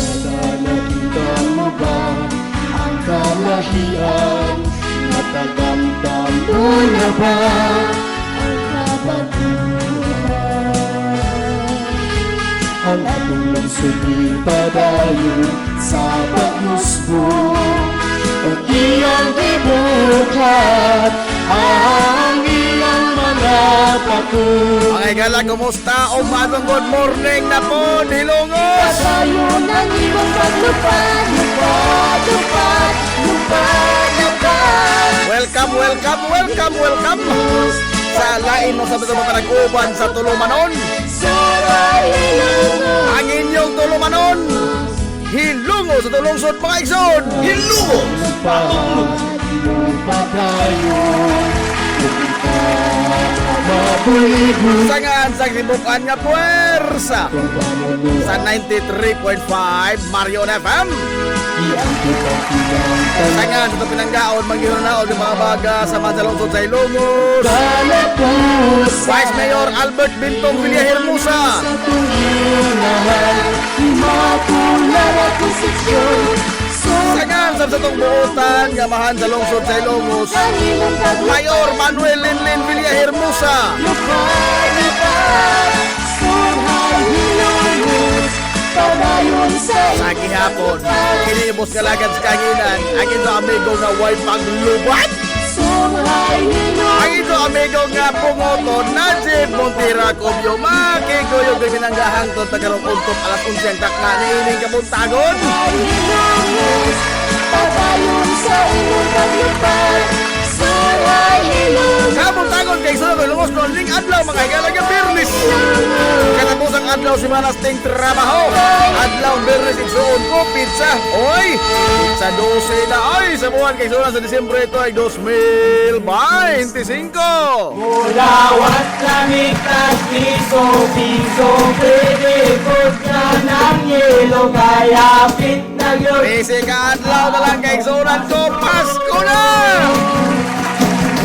Nakita mo ba ang kalahian? Natagamdam mo na ba ang kabaguhan? Ang atong lungsod ipadayon sa pagmusbo, ang iyang ibukat, ang iyang mga patuloy.
Mga higala, kumusta? O madong good morning na po, Hilongos!
Padayon ang iyong paglupad, lupad, lupad, lupad, lupad.
Welcome, welcome, welcome, welcome! Sa lain mo sa mga panag-uban sa Tulumanon,
Saray Hilongos,
ang inyong Tulumanon, Hilongos sa Tulungsod mga igsoon!
Hilumos atong lungsod.
padayon, mabulibog,
Sangan sa sibukan nga puwersa sa 93.5 Marion FM.
iyang kitang pinangtan,
Sangan sa ito pinanggaon, manghihunanaon ng mga baga sa Mansalungsod sa Hilongos.
kalapusan,
Vice Mayor Albert Bintong Villahermosa.
sa tungunahan, imapular at posisyon,
Sangan sa itong buutan nga mahan sa lungsod sa Hilongos.
kanimong paglupad,
Mayor Manuel Linlin Villahermosa.
lupad, lupad, Saray Hilongos, padayon sa
Sa gihapon, kinibos nga lagad sa kanginan, ang ito amigo nga way paglubat.
Saray Hilongos,
Ang ito amigo nga pungoto, Najib Montera Rubio. Makikuyo kay minanggahang to tagarong untop alas 11 ang takna ni ining kabuntagon.
Hilongos, padayon sa imong paglupad, Saray Hilongos,
Kabuntagon kay Sulo Hilongos noon ning adlaw mga higalang nga Birnis. Katapos ang adlaw si Manas ting trabaho. Adlaw Birnis igsuon ko pizza. Oy, pizza 12 na ay sa buwan kay Sulo sa Disyembre ito ay 2025.
Mulawat langit at piso, piso, pwede kod ka ng yelo, kaya pit na yun.
Basic adlaw na lang kay Sulan ko Pasko na.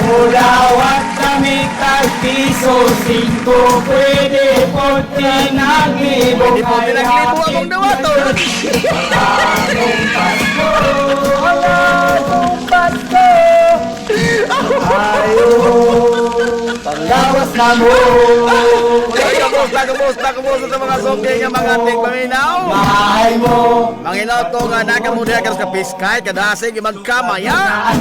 Mulawat langit at piso, singko, pwede kod ka ng yelo,
Di po pinaglibo akong dawato.
Panglawas na mo,
Ay, kamusta sa mga songke nga mga ating paminaw?
bahay mo,
Manginaw to nga nakamudya ka sa piskay, kadasig magkamaya.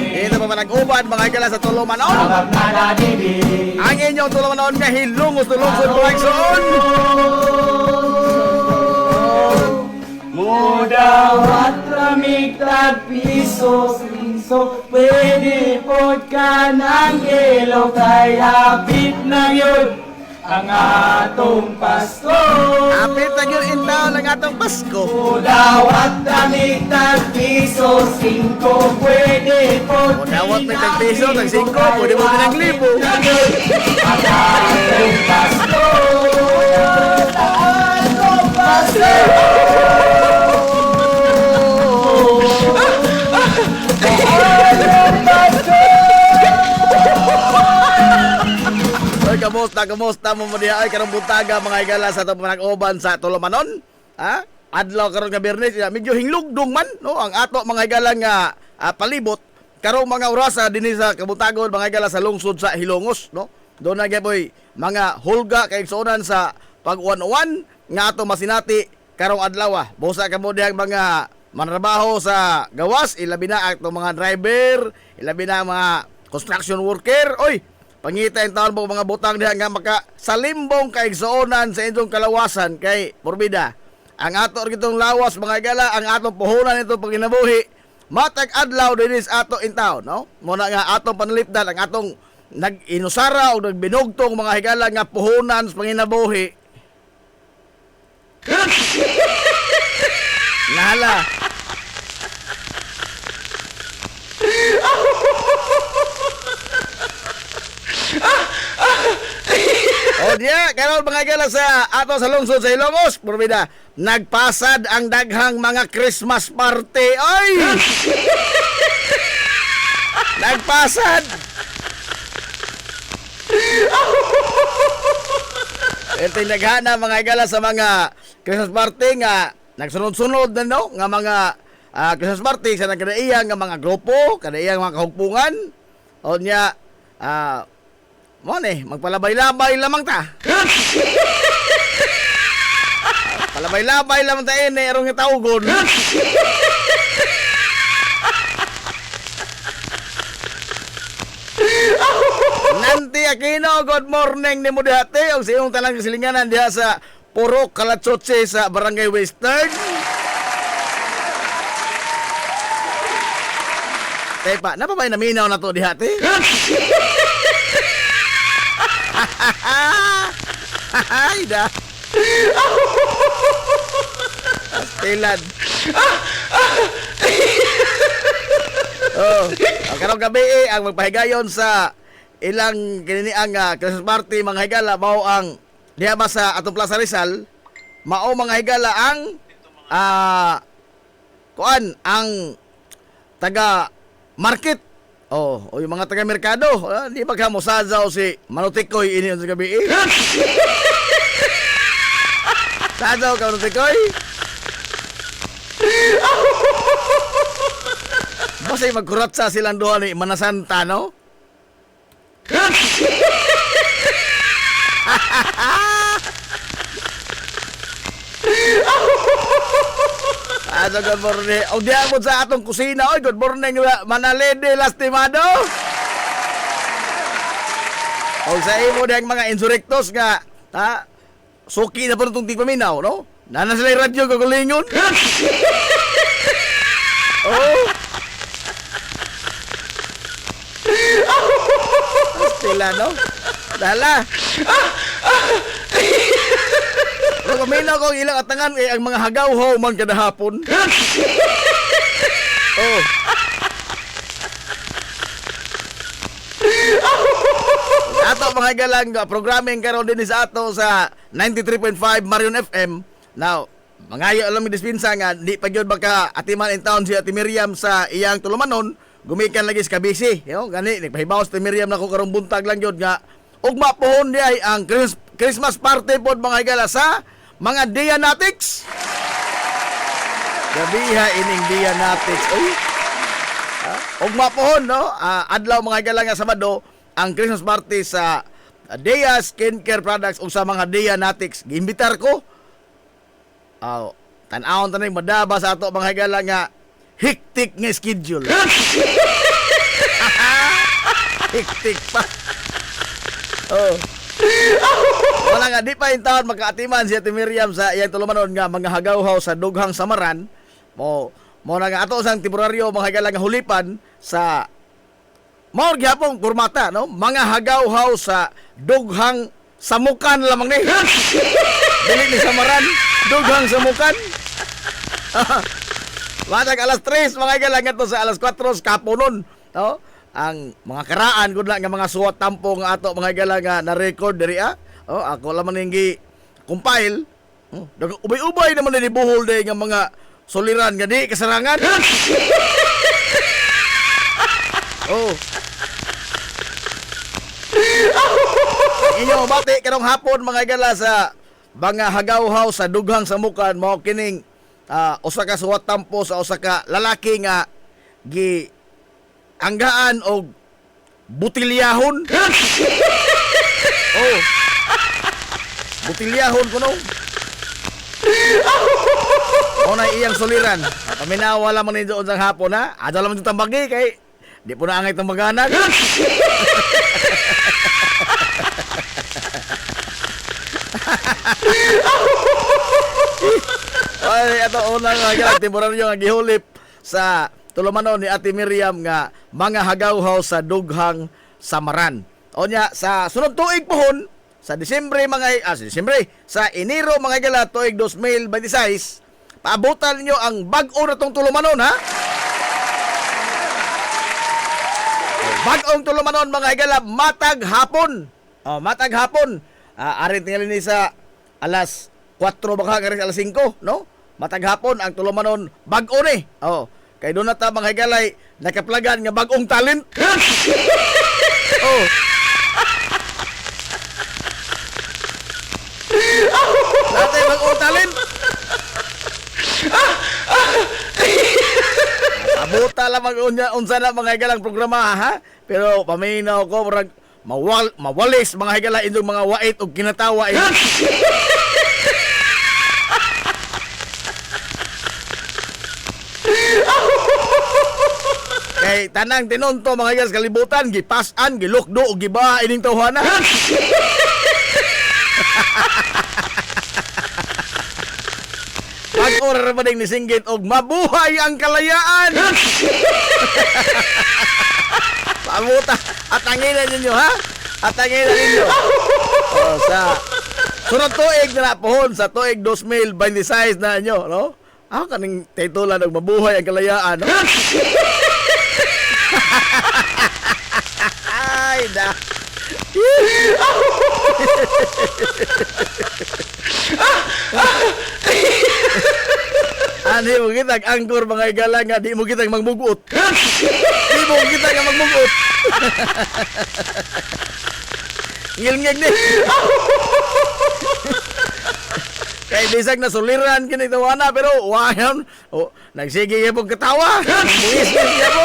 Ito pa nag-ubad, mga higala sa Tulumanon.
abag na nadibig.
Ang inyong Tulumanon nga hilungos tulungsod mga igsoon.
Mudawat ramig tag piso, piso, pwede po ka ng yelo, kaya pit na yun ang atong Pasko.
Apit na yun intaw ng atong Pasko.
Mudawat ramig tag piso, singko, pwede po
Mudawat may tag piso, tag 5, pwede mo din ang libo.
ang atong Pasko. Ang atong Pasko.
Ay, kamusta mo diha ay karong buntaga mga higala sa itong panag-uban sa Tulumanon? Ha? Adlaw karon nga Biyernes, medyo hinglugdong man, no? Ang ato mga higala nga palibot karong mga orasa dinhi sa kabuntagon mga higala sa lungsod sa Hilongos, no? Doon na gyud mga hulga kay igsuonan sa pag-uwan-uwan nga ato masinati karong adlaw. Busa kamo dihang mga manrabaho sa gawas, ilabi na ato mga driver, ilabi na mga construction worker. Oy, pangita yung taon mo mga butang diha nga makasalimbong kaigsuonan sa inyong kalawasan kay Porbida. Ang ato gitong lawas mga igala, ang atong puhunan ito pag ginabuhi, matag adlaw dinis ato in town, no? Muna nga atong panlipdan, ang atong nag-inusara o nagbinugtong mga higala nga puhunan sa panginabuhi. Nala. O Nya, karon mga igala sa ato sa lungsod sa Ilongos, purbida, nagpasad ang daghang mga Christmas party. Ay! Nagpasad. Ito yung naghana mga igala sa mga Christmas party nga nagsunod-sunod na no nga mga Christmas party sa nagkadaiyang nga mga grupo, kadaiyang mga kahugpungan. O nya mo ni magpalabay-labay lamang ta. Palabay-labay lamang ta ini arong tawgon. Nanti Aquino, good morning ni mo dihati og sa iyong talang kasilinganan diha sa Purok Kalatsotse sa Barangay Western. Tepa, napa ba naminaw na to dihati? Ay da. Astilan. Karong gabi ang magpahigayon sa ilang kininiang Christmas party mga higala mao ang diha ba sa atong Plaza Rizal, mao mga higala ang kuan ang taga market. O yung mga taga merkado, di ba ka mo sazaw si Manutikoy ini sa gabi. Sazaw ka Manutikoy. Basta magkuratsa silang duha ni Manasanta, no? Good morning. O diya mo sa atong kusina. Oy, good morning, Manalede Lastimado. O sa imo diyang mga insurektos nga, suki na po itong tigpaminaw, no? Nana sila yung radyo kagulingon. Oh. Sila, no? Dala. Pero kuminaw ko ang ilang atangan kay ang mga hagaw-haw man kada hapon. Oh. Ato mga galang programming karon din sa ato sa 93.5 Marion FM. Now, mangayo alam mi dispensa nga di pa gyud baka atiman in town si Ate Miriam sa iyang tulumanon, gumikan lagi sa kabisi. Yo, gani nagpahibaw si Ate Miriam nako karong buntag lang gyud nga ugma pohon di ay ang Christmas party pod mga higala sa mga Dianatics. Gabiha ining Dianatics. Oy. Ugma pohon no, adlaw mga higala nga Sabado ang Christmas party sa Dia Skincare Products o sa mga Dianatics. Giimbitar ko. Tan-awon tanay madaba sa ato mga higala nga hektik nga schedule. Hektik pa. Oh. Wala nga di pa in taon magkaatiman si Ate Miriam sa iyang tulumanon nga mga hagaw-haw sa Dughang Samaran. Mo na nga ato sang temporaryo mga higala nga hulipan sa mao gyapon kurmata no, mga hagaw-haw sa Dughang Samukan lamang ni. Dili ni Samaran, Dughang Samukan. Matag alas 3 mga higala nga to sa alas 4 kaponon, no? Ang mga karaan gud nga mga suwat tampo nga ato mga higala nga na-record diri ako lamang ning compile. Ubay-ubay naman ni buhol day nga mga soliran nga di kasarangan. Oh. Inyo bati karong hapon mga higala sa mga hagaw-haw sa Dughang Samukan mao kining usa ka suwat tampo sa usa ka lalaki nga gi anggaan og butilyahon. Oh. Butilyahon kuno. O na iyang suliran. Paminawa lamang ni doon sa hapon ha. Adto lamang yung tambagi kay di po na angay tambaganan. Ay, ato unang temporaryo nga gihulip sa tulumanon ni Ate Miriam nga mga hagaw-haw sa Dughang Samaran. O nya sa sunod tuig pohon sa Disyembre sa Enero mga higala tuig 2026 paabutan niyo ang bag-o na tong tulumanon ha. Bag-ong tulumanon mga higala matag hapon. Matag hapon. Arin tingali ni sa alas 4 baka kari alas 5, no? Matag hapon ang tulumanon bag-o ni. Oh, kay doon na ta mga higalay nakaplagan nga bag-ong talent. Oh. Natay bag-ong talent. Abuta lang unsa na mga higalang programa ha. Pero paminaw ko murag mawalis mga higala indong mga wait og kinatawa. Kay tanang tinunto mga higas kalibutan gipasan gilukdo og gibaha ining tawhana. Pag-ora ra bading nisinggit og mabuhay ang kalayaan. Pamuta at anginan ninyo ha? At anginan ninyo. Oh, sa sunod tuig na pohon sa tuig 2026 na nyo, no? Ako kaning titulan og mabuhay ang kalayaan, no? Ay, da. Ani mo kita angkor mga igala nga di mo kita magmugot. Di mo kita nga magmugot. Ngilngig ni. Kay bisag na suliran kini tawana pero wahan. Oh, nagsige gyud pog katawa. Buwis niya po.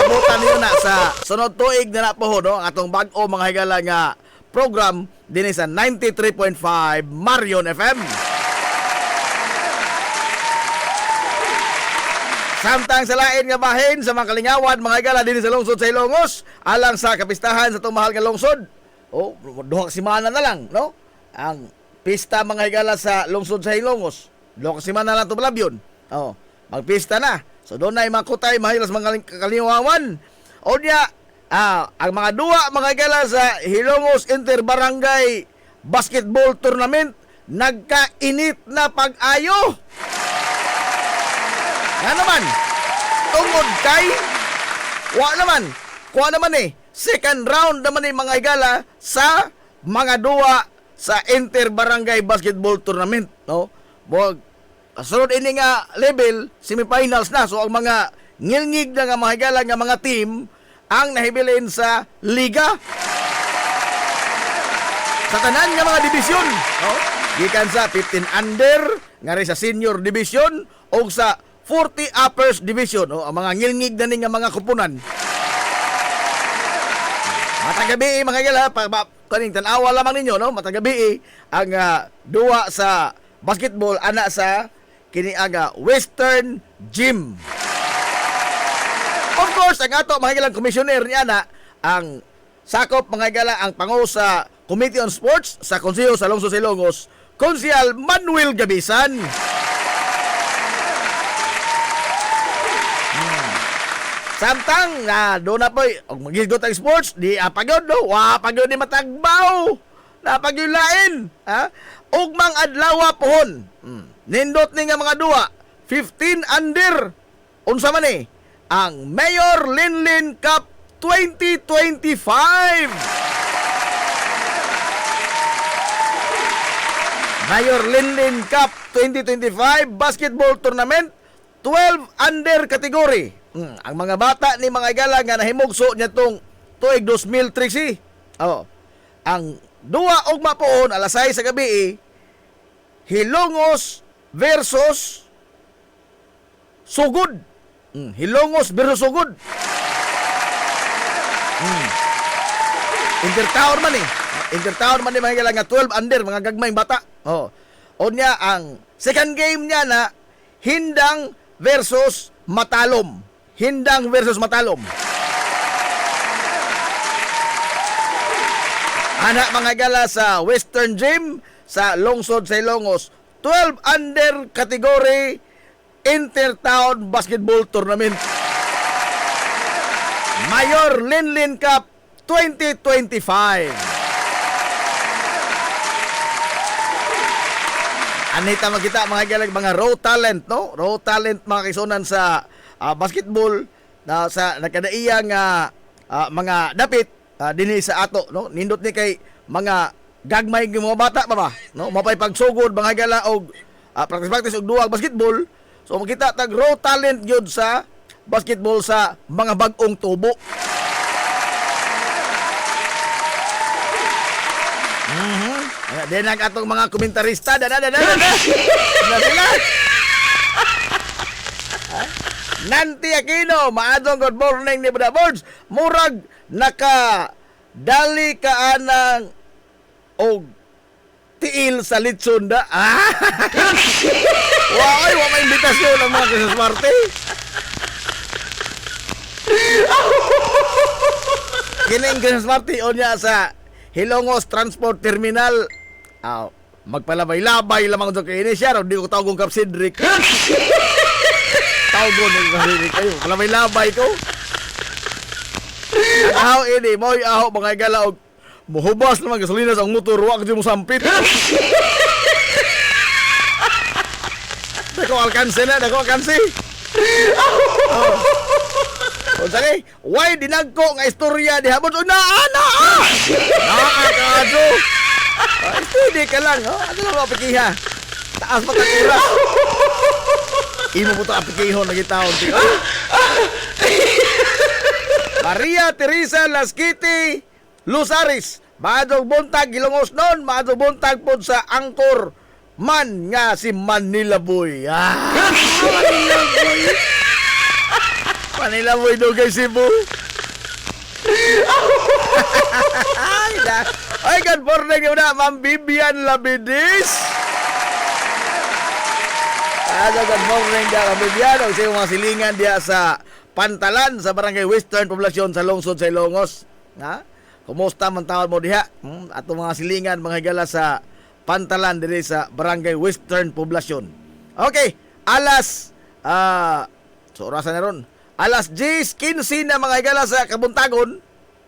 Abutan niyo na sa sunod tuig na po no atong bag-o mga higala nga program dinhi sa 93.5 Marion FM. Samtang sa lain nga bahin sa mga kalingawan mga higala dinhi sa lungsod sa Ilongos alang sa kapistahan sa itong mahal nga lungsod. Oh, duha ka semana na lang, no? Ang pista mga higala sa lungsod sa Ilongos. Duha ka semana lang to Balabyon. Oh, magpista na. So doon na makutay mahilas mga kalingawan. O niya, ang mga duwa mga higala sa Hilongos Interbarangay Basketball Tournament nagkainit na pag-ayo. Nga naman, tungod kay kuha naman second round naman mga higala sa mga duwa sa Interbarangay Basketball Tournament, no? Sunod ini nga level, semifinals na. So ang mga ngilngig na nga mga higala nga mga team ang nahibilin sa liga. Sa tanan nga mga division, no? Gikan sa 15 under, nga rin sa senior division, o sa 40 uppers division, no? Ang mga ngilngig na nga mga kupunan. Matagabi mga higala, kaning tanawa lamang ninyo, no? Matagabi ang duwa sa basketball, anak sa kini aga Western Gym. Of course, ang ato mga higalang komisyoner niya na ang sakop mga higala ang pangulo sa Committee on Sports sa Konseho sa Lungsod sa Ilongos, Konsehal Manuel Gabisan. Samtang doon na po magigot ang sports di apagod no, apagod ni matagbaw na pagyulain ha ugmang adlaw pohon. Nindot ni nga mga duwa 15 under unsa man ang Mayor Linlin Cup 2025. Mayor Linlin Cup 2025 Basketball Tournament 12 under category. Ang mga bata ni mga igala nga nahimugso niya tong tuig 2013. Oh. Ang duwa ug mapuon alas 6 sa gabi Hilongos versus Sugod. Hilongos versus Sugod. Intertown man Intertown man mga igala nga 12 under mga gagmayng bata. Oh. O niya ang second game niya na Hindang versus Matalom. Hindang versus Matalom. Anak mga gala sa Western Gym sa Lungsod sa Ilongos 12 under category Intertown Basketball Tournament. Mayor Linlin Cup 2025. Anita magkita mga galag mga raw talent, no? Raw talent mga kaisunan sa basketball na sa nakadaiyang mga dapit dinhi sa ato, no? Nindot ni kay mga gagmay ng mga bata pa ba, no? Mapay pagsugod mga gala og practice og duwag basketball. So makita tag raw talent gyud sa basketball sa mga bag-ong tubo. Then ang atong mga komentarista na sila. Nanti Aquino, maadong good morning ni Brother Boards. Murag naka dali ka anang og tiil sa litsunda. Wow, wa may imbitasyon ang mga Christmas party. Kining Christmas party o niya sa Hilongos Transport Terminal. Magpalabay-labay lamang ito kay ini siya. Hindi ko tawag kong Kap Cedric. Tawag ko ng Kap Cedric. Ayun, palabay-labay ko. Ahaw ini, mo'y ahaw mga igala og muhubas naman gasolina sa motor. Huwag di mo sampit. Dako alkansi na, dako alkansi. O sige, why dinagko nga istorya di habon una ana. Nakakado. Hindi ka lang, ano lang apikiha. Taas pa takura. Imo mo ito apikihon lagi taon. Maria Teresa Lasquiti Lusaris. Maadong buntag Ilongos noon, maadong buntag po sa Angkor man nga si Manila Boy. Manila Boy. Manila Boy dugay Cebu. Ay, good morning yun na, Ma'am Vivian Labidis. Good morning dia, Ma'am Vivian. Ang siyong mga silingan dia sa Pantalan, sa Barangay Western Poblasyon sa Lungsod sa Ilongos. Kumusta man tawag mo diha? Ato mga silingan, mga higala sa Pantalan diri sa Barangay Western Poblasyon. Okay, alas so orasan na ron. Alas 10:15 na mga higala sa Kabuntagon.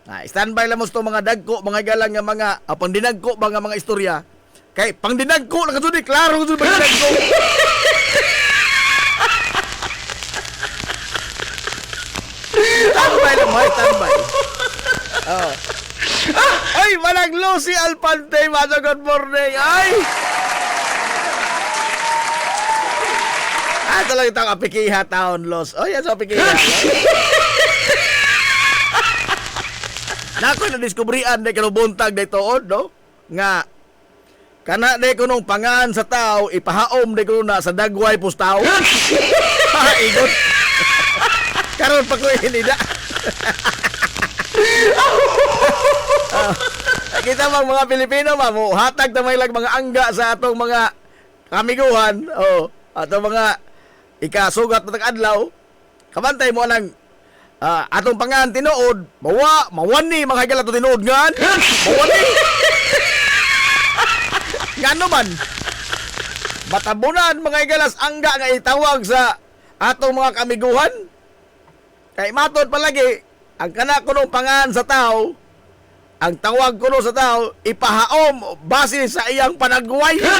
Standby lang mo ito mga dagko, mga higala nga mga pangdinagko ba nga mga istorya. Kay pangdinagko lang ito, klaro ito pangdinagko. Standby lang mo, standby. Ay, malaglo si Alpante, mga good morning. Ay! Talagang itong apikiha taon, Los. Oh, yan sa apikiha. Nako'y na-discoveryan na kanubuntag na itoon, no? Nga, kana na ko nung pangan sa tao, ipahaom na ko na sa dagway pus tao. Igot. Karoon pa ko hinida. Kita mga Pilipino, hatag na may mga angga sa atong mga kamiguhan, atong mga ikasugat na tag-adlaw, kabantay mo nang atong pangan tinuod, mawani mga higala to tinuod ngan. Mawani. Ngano man? Matabunan mga higalas angga nga itawag sa atong mga kamiguhan. Kay matod palagi, ang kana kuno pangan sa tao, ang tawag kuno sa tao, ipahaom base sa iyang panagway. Ano?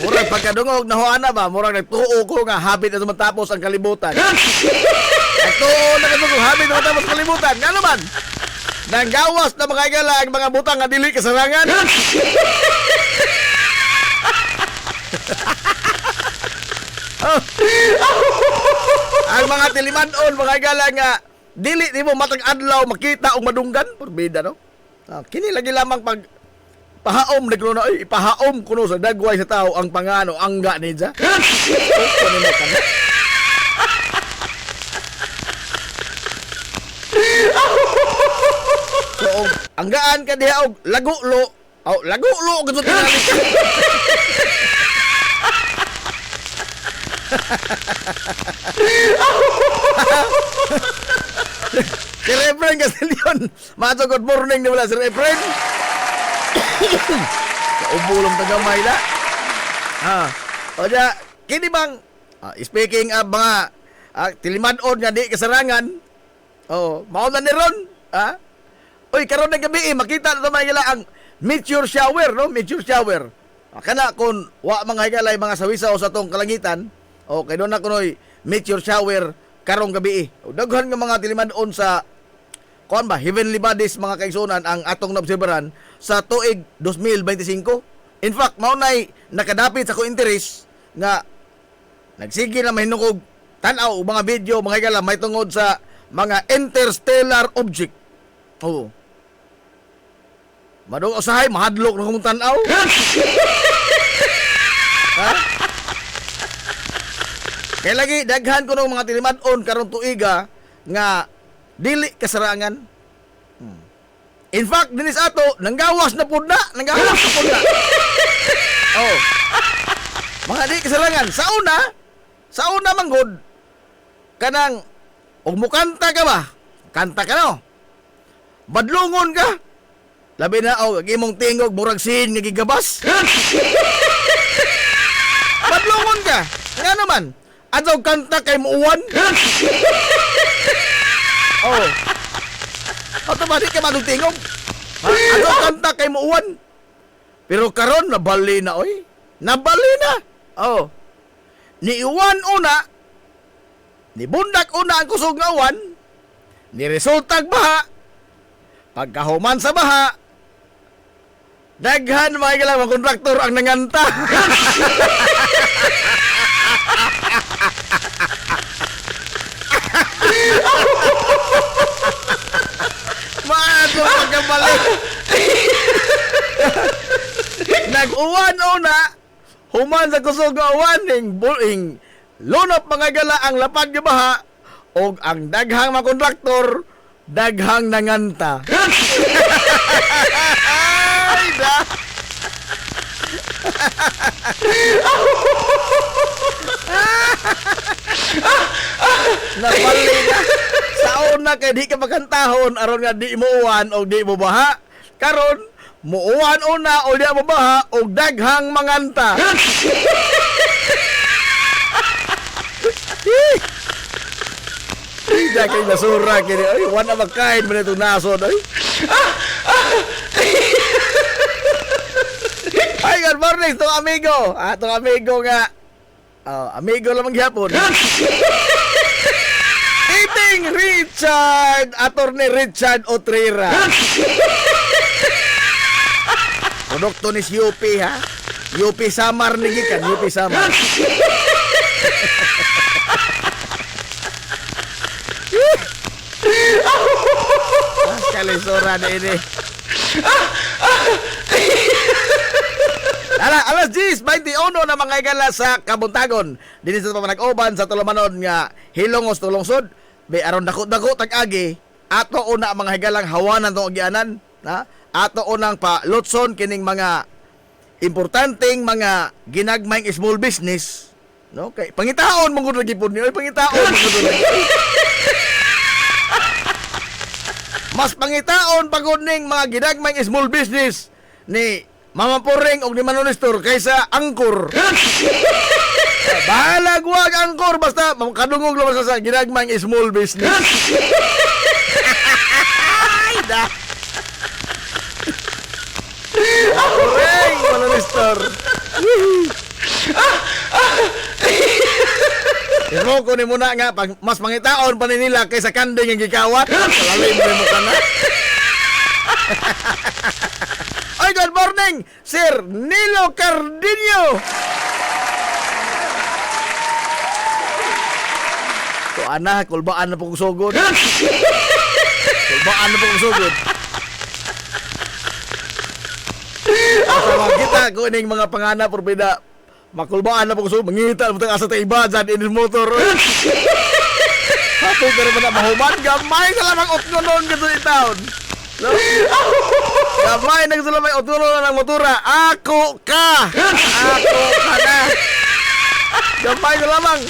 Murag pagkadungog na hoana ba, murag nagtuo ko nga habit na matapos ang kalibutan. Nagtuo na ko habit na matapos ang kalibutan. Nga naman, nanggawas na mga igala ang mga butang nga dili kasarangan. Ang mga tilimanon, mga igala nga dili di mo matag adlaw makita og madunggan, porbida no. Kini lagi lamang pag pahaom na kuno ay ipahaom kuno sa dagway sa tao ang pangano angga ninja. So anggaan ka diha og lagulo, lagulo gud tingali ka. Si Reverend Castillion, mato good morning na wala si Reverend. Kaubulong tagamay na. O diya, kini bang, speaking of mga tilimanon nga di kasarangan, mauna ni ron, Oy, karon na gabi makita na mga higala ang meteor shower, no? Meteor shower. Kana kung wa mga higalay mga sawisaw sa tong kalangitan, okay doon na kunoy meteor shower karong gabi. Daghan nga mga tilimadon sa kuan ba, heavenly bodies mga kaigsunan ang atong naobserbahan sa tuig 2025. In fact, maunay nakadapit sa ko interes nga nagsige na mahinungog tan-aw og mga video mga higala may tungod sa mga interstellar object. Oh. Madung usahay mahadlok na kung tan-aw. Ha? Kaya lagi daghan ko ng mga tilimadon karong tuiga nga dili kasarangan. In fact, dinis ato nanggawas na pud na. Oh. Mga di kasarangan sa una manggod kanang og mukanta ka ba? Kanta ka no. Badlungon ka. Labi na og imong tingog murag sin nga gigabas. Badlungon ka. Nga naman, adto kanta kay muuwan. Oh. Automatic ka magtingog. Adto kanta kay muuwan. Pero karon nabali na oy. Nabali na. Oh. Ni uwan una, ni bundak una ang kusog nga uwan, ni resultag baha, pagkahuman sa baha, daghan mga ilang mga kontraktor ang nanganta. Maato pagkabalik. Nag-uwan una, human sa kusog nga uwan, ing lunop mga gala ang lapag nga baha, og ang daghang mga kontraktor, daghang nanganta. Ay, da. Napali na. Sa una kay di ka magkantahon aron nga di mo uwan o di mo baha. Karon muuwan una o di mo baha o daghang manganta. Hindi kayo nasura kini. Ay, wala magkain mo na itong nasod. Ay, good morning, itong amigo. Itong amigo nga. Amigo lamang gyapon. Iting Richard, Attorney Richard Otrera. Produkto ni UP, ha? UP Samar ni gikan, UP Samar. Kalisora na ini. Alas 10:21 na mga igala sa Kabuntagon. Dinhi sa pamanag-uban sa Tulumanon nga Hilongos Tulungsod. Be aron dako-dako tag-agi, ato una mga higalang hawanan tong agianan, ha? Ato unang pa lutson kining mga importanteng mga ginagmayng small business, no? Kay pangitaon mong gud gipon ni, pangitaon mong gud lagi. Mas pangitaon pagod ning mga ginagmayng small business ni Mama Puring og ni Manonestor kaysa angkor. Bahala guwag angkor basta kadungog lang sa ginagmayng small business. Ay da. Puring Manonestor. Imo ko ni muna nga pag mas mangitaon pa ni nila kaysa kanding nga gikawat. Lalim mo kana. Ay, good morning, Sir Nilo Cardinio. To ana, kulbaan na po kong sugod. Kulbaan na po kong sugod. Kasama kita, kuning mga panganap, porbida, makulbaan na po kong sugod. Mangita na po asa tayo iba dyan, in motor. Hato ka rin na mahuman, gamay sa lamang otnonon ka doon itaon. No? Gamay nagsulamay otnonon ng motora. Ako ka! Ako ka na! Gamay sa lamang.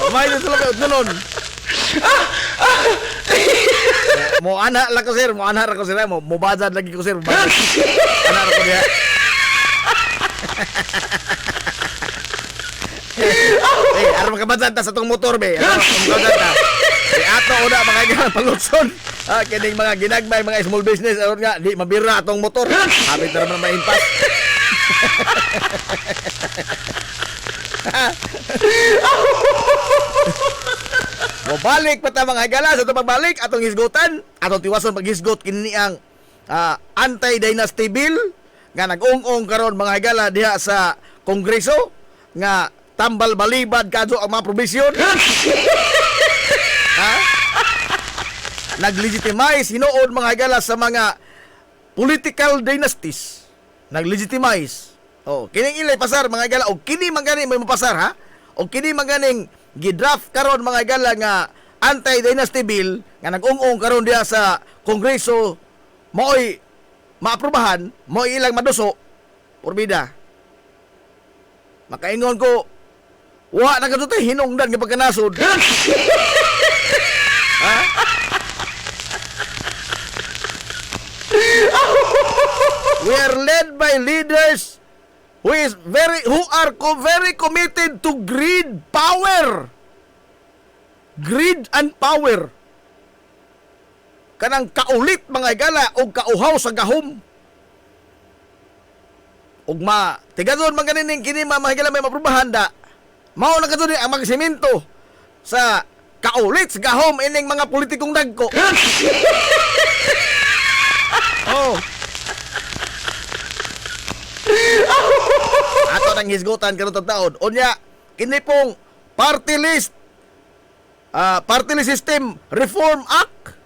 Gamay nagsulamay otnonon. Mo anak lang ko sir, mo anak lang ko sir, mo bazad lagi ko sir, bazad. Anak ko dia. Aram ka bazad ta sa tong motor be. Aram ka bazad ta. ato una mga higala palutson. Kining mga ginagmay mga small business aron nga di mabira atong motor. Habit na naman maimpas. Mabalik pa ta mga higala sa pagbalik atong hisgutan, atong tiwason paghisgot kini ang anti-dynasty bill nga nag-ung-ung karon mga higala diha sa Kongreso nga tambal balibad kadto ang mga probisyon. Nag-legitimize hinuon mga higala sa mga political dynasties. Nag-legitimize. Oh, kining ilay pasar mga higala og kini magani may mapasar ha. Og kini maganing gidraft karon mga higala nga anti-dynasty bill nga nag-ung-ung karon diha sa Kongreso maoy maaprubahan, maoy ilang maduso. Porbida. Makaingon ko wa na kadto hinungdan nga pagkanasod. We are led by leaders who are very committed to greed, power. Greed and power. Kanang kaulit mga higala o kauhaw sa gahom. Ugma, tigadon maganing kini mga higala may maprubahan da. Mao na kadto ang magsemento sa kaulit sa gahom ining mga politikong dagko. Oh. Ato nang hisgutan karon taon. Unya, kini pong party list system reform act.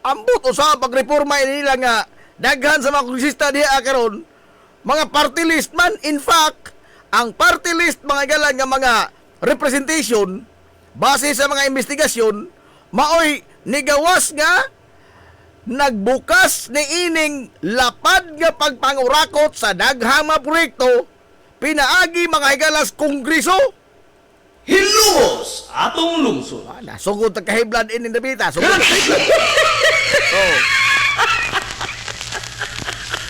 Ambot usa pagreforma nila nga daghan sa mga kongresista diha karon mga party list man. In fact, ang party list mga galan nga mga representation base sa mga investigasyon maoy nigawas nga nagbukas ni ining lapad nga pagpangurakot sa daghang mga proyekto pinaagi mga higalas Kongreso.
Hilumos atong lungsod.
Sugod tagkahiblad ining debita. Sugod tagkahiblad.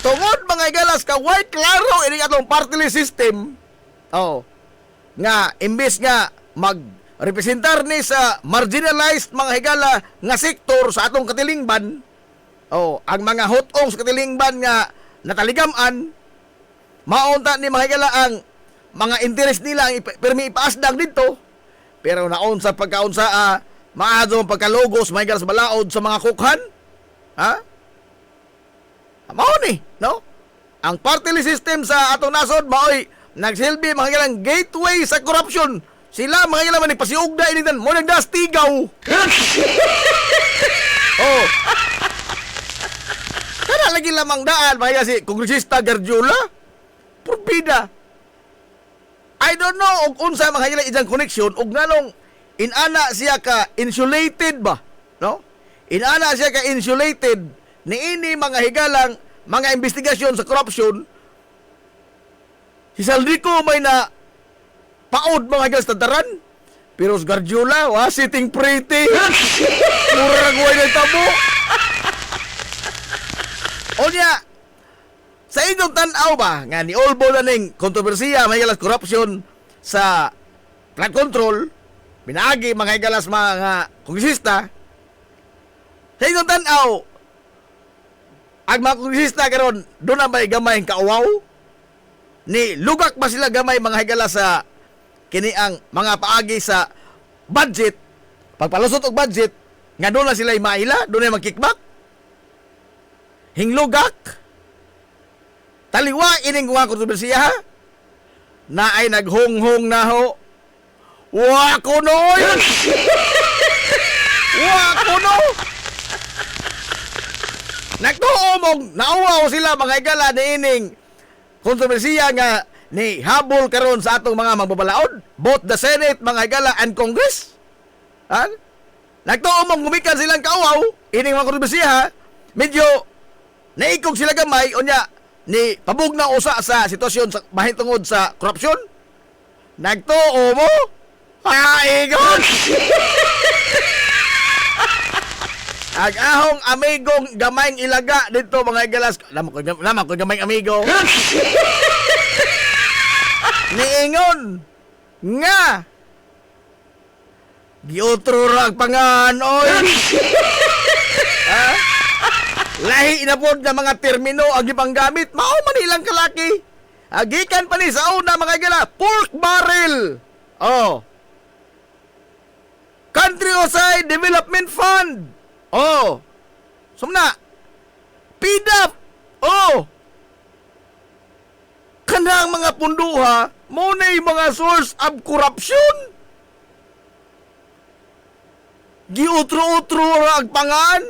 Tungod mga higalas ka white klaro ining atong party list system. Nga imbes nga magrepresentar ni sa marginalized mga higala nga sektor sa atong katilingban. Ang mga hotong sa katilingban nga nataligaman, maunta ni mga higala ang mga interest nila ang permi ipaasdag dito. Pero naon sa pagkaunsa maadto ang pagkalogos mga higala sa balaod sa mga kukhan. Mao ni, no? Ang party list system sa atong nasod maoy nagsilbi mga higalang gateway sa corruption. Sila mga higala man nagpasiugda initan mo nagdastigaw. Kana lagi lamang daan mga si Kongresista Garjola. Porbida. I don't know og unsa mga higala ijang connection og nganong inana siya ka insulated ba, no? Inana siya ka insulated niini mga higalang mga investigasyon sa corruption. Si Saldico may na paod mga higalas tadaran. Pero si Garjola, sitting pretty. Mura nagway ng tabo. Onya, sa inyong tanaw ba, nga ni Olbo na ning kontrobersiya, mga higalas corruption sa flood control, binaagi mga higalas mga kongresista, sa inyong tanaw, ang mga kongresista karon doon na may gamay kauwaw, ni lugak ba sila gamay mga higala sa kini ang mga paagi sa budget, pagpalusot og budget nga doon na sila maila, doon na mag-kickback. Hinglugak taliwa ining mga kontrobersiya na ay naghonghong na ho. Wa kuno nagtuo mong nauwaw sila mga higala ni ining kontrobersiya nga ni habol karon sa atong mga magbabalaod, both the Senate, mga higala, and Congress. Nagtuo mong gumikan silang kauaw ining mga kontrobersiya, medyo naikog sila gamay unya ni pabugna usa sa sitwasyon sa bahin tungod sa korupsyon. Nagtuo mo igon. Ag-ahong amigong gamayng ilaga dito mga igalas. Lamang ko gamayng amigo. Niingon nga Giotro ra ang pangan, oy. Ha? Lahi na po na mga termino ang ipanggamit, mao man ilang kalaki. Agikan pa ni sa una mga gala, pork barrel. Oh. Countryside Development Fund. Oh. Sumna. PDAP. Oh. Kanang mga punduha, mo na yung mga source of corruption. Giutro-utro ra ang pangan.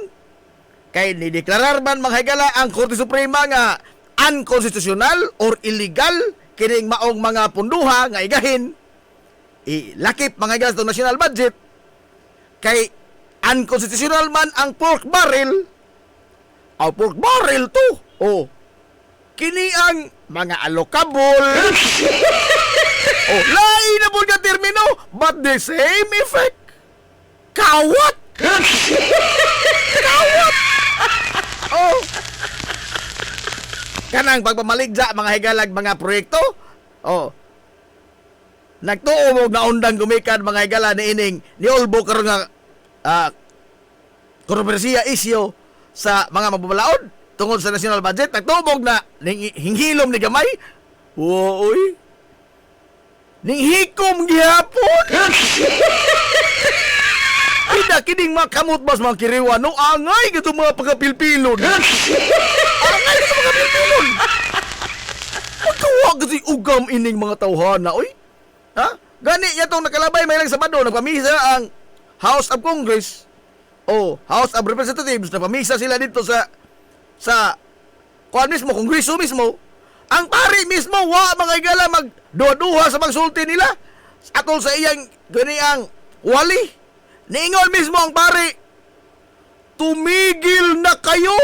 Kay nideklarar man mga higala ang Korte Suprema nga unconstitutional or illegal kining maong mga punduha nga igahin. Ilakip mga higala sa national budget. Kay unconstitutional man ang pork barrel. Ang pork barrel to. Oh. Kini ang mga allocable. Oh, lain na po nga termino, but the same effect. Kawat! Kawat! Oh. Kanang pagpamaligja mga higalag mga proyekto. Oh. Nagtuo mo na undang gumikan mga higala ni ining ni Olbo karon nga kontrobersiya isyo sa mga magbabalaod tungod sa national budget. Nagtubog na ning hinghilom ni gamay. Uy. Ning hikom gihapon. Ida kining mga kamot bas mga kiriwa no angay gito mga pagapilpilon. Angay gito mga pilpilon. Pagkawa kasi ugam ining mga tawhana oy. Ha? Gani yatong nakalabay may lang Sabado nagpamisa ang House of Congress o House of Representatives, nagpamisa sila dito sa kuan mismo, Kongreso mismo. Ang pari mismo wa mga igala magduha-duha sa pagsulti nila atol sa iyang gani ang wali. Niingon mismo ang pari, tumigil na kayo.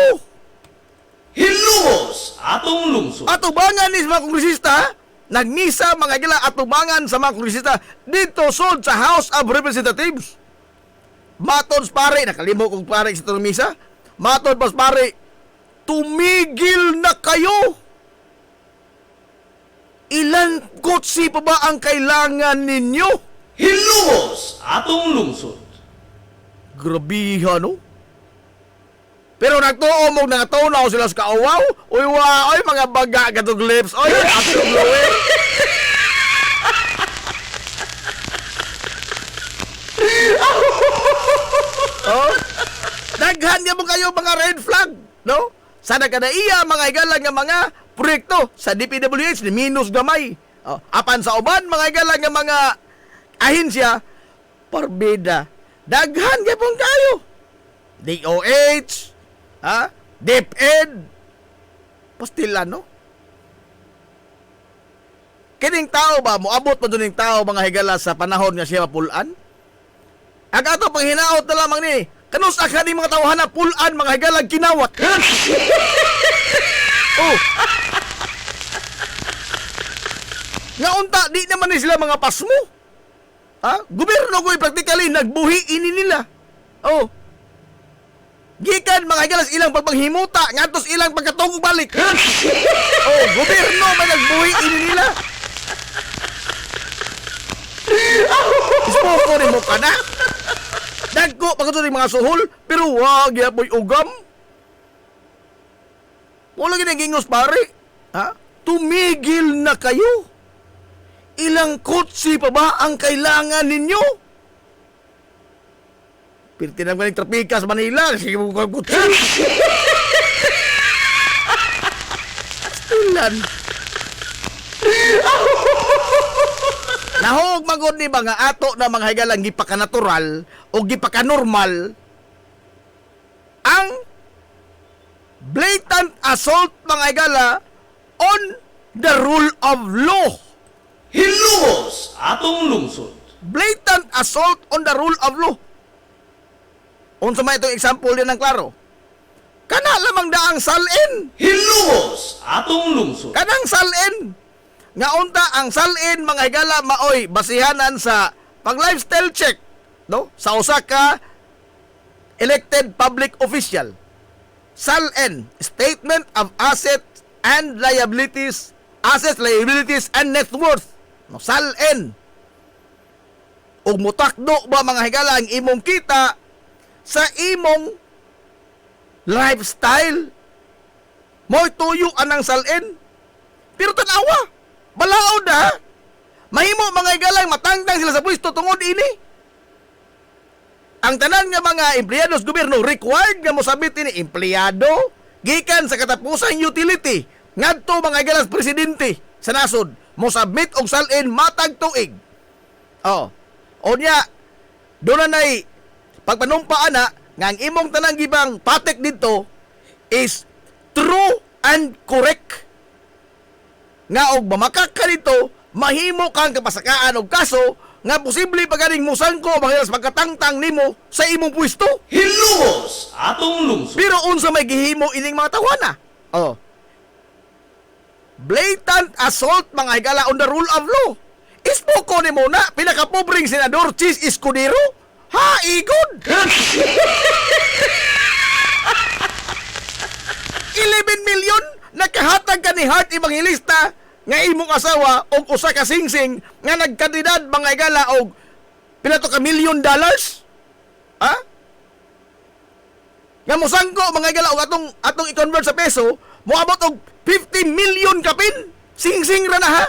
Hilumos atong lungsod.
Atubangan ni mga kongresista, nagmisa mga gila atubangan sa mga kongresista dito sod sa House of Representatives. Matod pare, nakalimo kong pare sa itong misa. Matod pas pare, tumigil na kayo. Ilan kotse pa ba ang kailangan ninyo?
Hilumos atong lungsod.
Grabiha, no? Pero nagtuo mo nangatunaw sila sa kaawaw. Uy, oy, mga baga katong lips. Oy, atong lower. Oh, daghan niya mo kayo mga red flag, no? Sana kada iya mga igalang nga mga proyekto sa DPWH ni minus gamay. Oh, apan sa uban mga igalang nga mga ahensya parbida. Daghan gyapon kayo. DOH, ha? DepEd. Pastila, no? Kining tao ba moabot pa duning tao mga higala sa panahon nga siya mapulan? Ang ato pang hinaot na lamang ni, kanus ka ni mga tawhan na pulan mga higalag kinawat. Oh. Nga unta, di naman ni sila mga pasmo. Ha? Gobyerno ko'y practically nagbuhi ini nila. Oh. Gikan mga higalas ilang pagpanghimuta, ngantos ilang pagkatungog balik. Oh, gobyerno may nagbuhi ini nila. Ispoko rin mo ka na. Dagko pagkato rin mga suhol, pero wag yapoy ugam. Wala ginagingos pare. Ha? Tumigil na kayo. Ilang kotse pa ba ang kailangan ninyo? Pirtinang ka ng trapika sa Manila. Sige mo kang kotse. Stilan. Nahog magod ni mga ato na mga higalang gipaka-natural o gipaka-normal ang blatant assault mga higala on the rule of law.
Hilumos atong lungsod.
Blatant assault on the rule of law. Unsa may itong example din ng klaro. Kana lamang daang salin.
Hilumos atong lungsod.
Kanang salin. Nga unta ang salin mga higala maoy basihanan sa pag lifestyle check, no? Sa usa ka elected public official. SALN, Statement of Assets and Liabilities, and Net Worth. No, SALN. ug mutakdo ba mga higala ang imong kita sa imong lifestyle. Mo'y tuyo anang salin. Pero tanawa, balaod ha. Mahimo mga higala matangtang sila sa pwesto tungod ini. Ang tanan nga mga empleyado sa gobyerno required nga mosabit ini empleyado gikan sa katapusang utility ngadto mga higala sa presidente sa nasod mosabit og salin matag tuig. Oh. Onya, doon na nay pagpanumpaan na nga ang imong tanang gibang patek dito is true and correct. Nga og mamakak ka dito, mahimo kang kapasakaan og kaso nga posible paganing musangko mga sa pagkatangtang nimo sa imong pwesto.
Hilumos atong lungsod.
Pero unsa may gihimo ining mga tawana? Oh. Blatant assault mga higala on the rule of law. Ispoko ni mo na pinakapobring senador Chis Escudero? Ha, igod! 11 million nakahatag ka ni Heart Evangelista nga imong asawa og usa ka singsing nga nagkandidad mga higala og pila to ka $1 million? Ha? Nga mosangko mga higala og atong i-convert sa peso, moabot og 50 million kapin. Singsing ra na ha.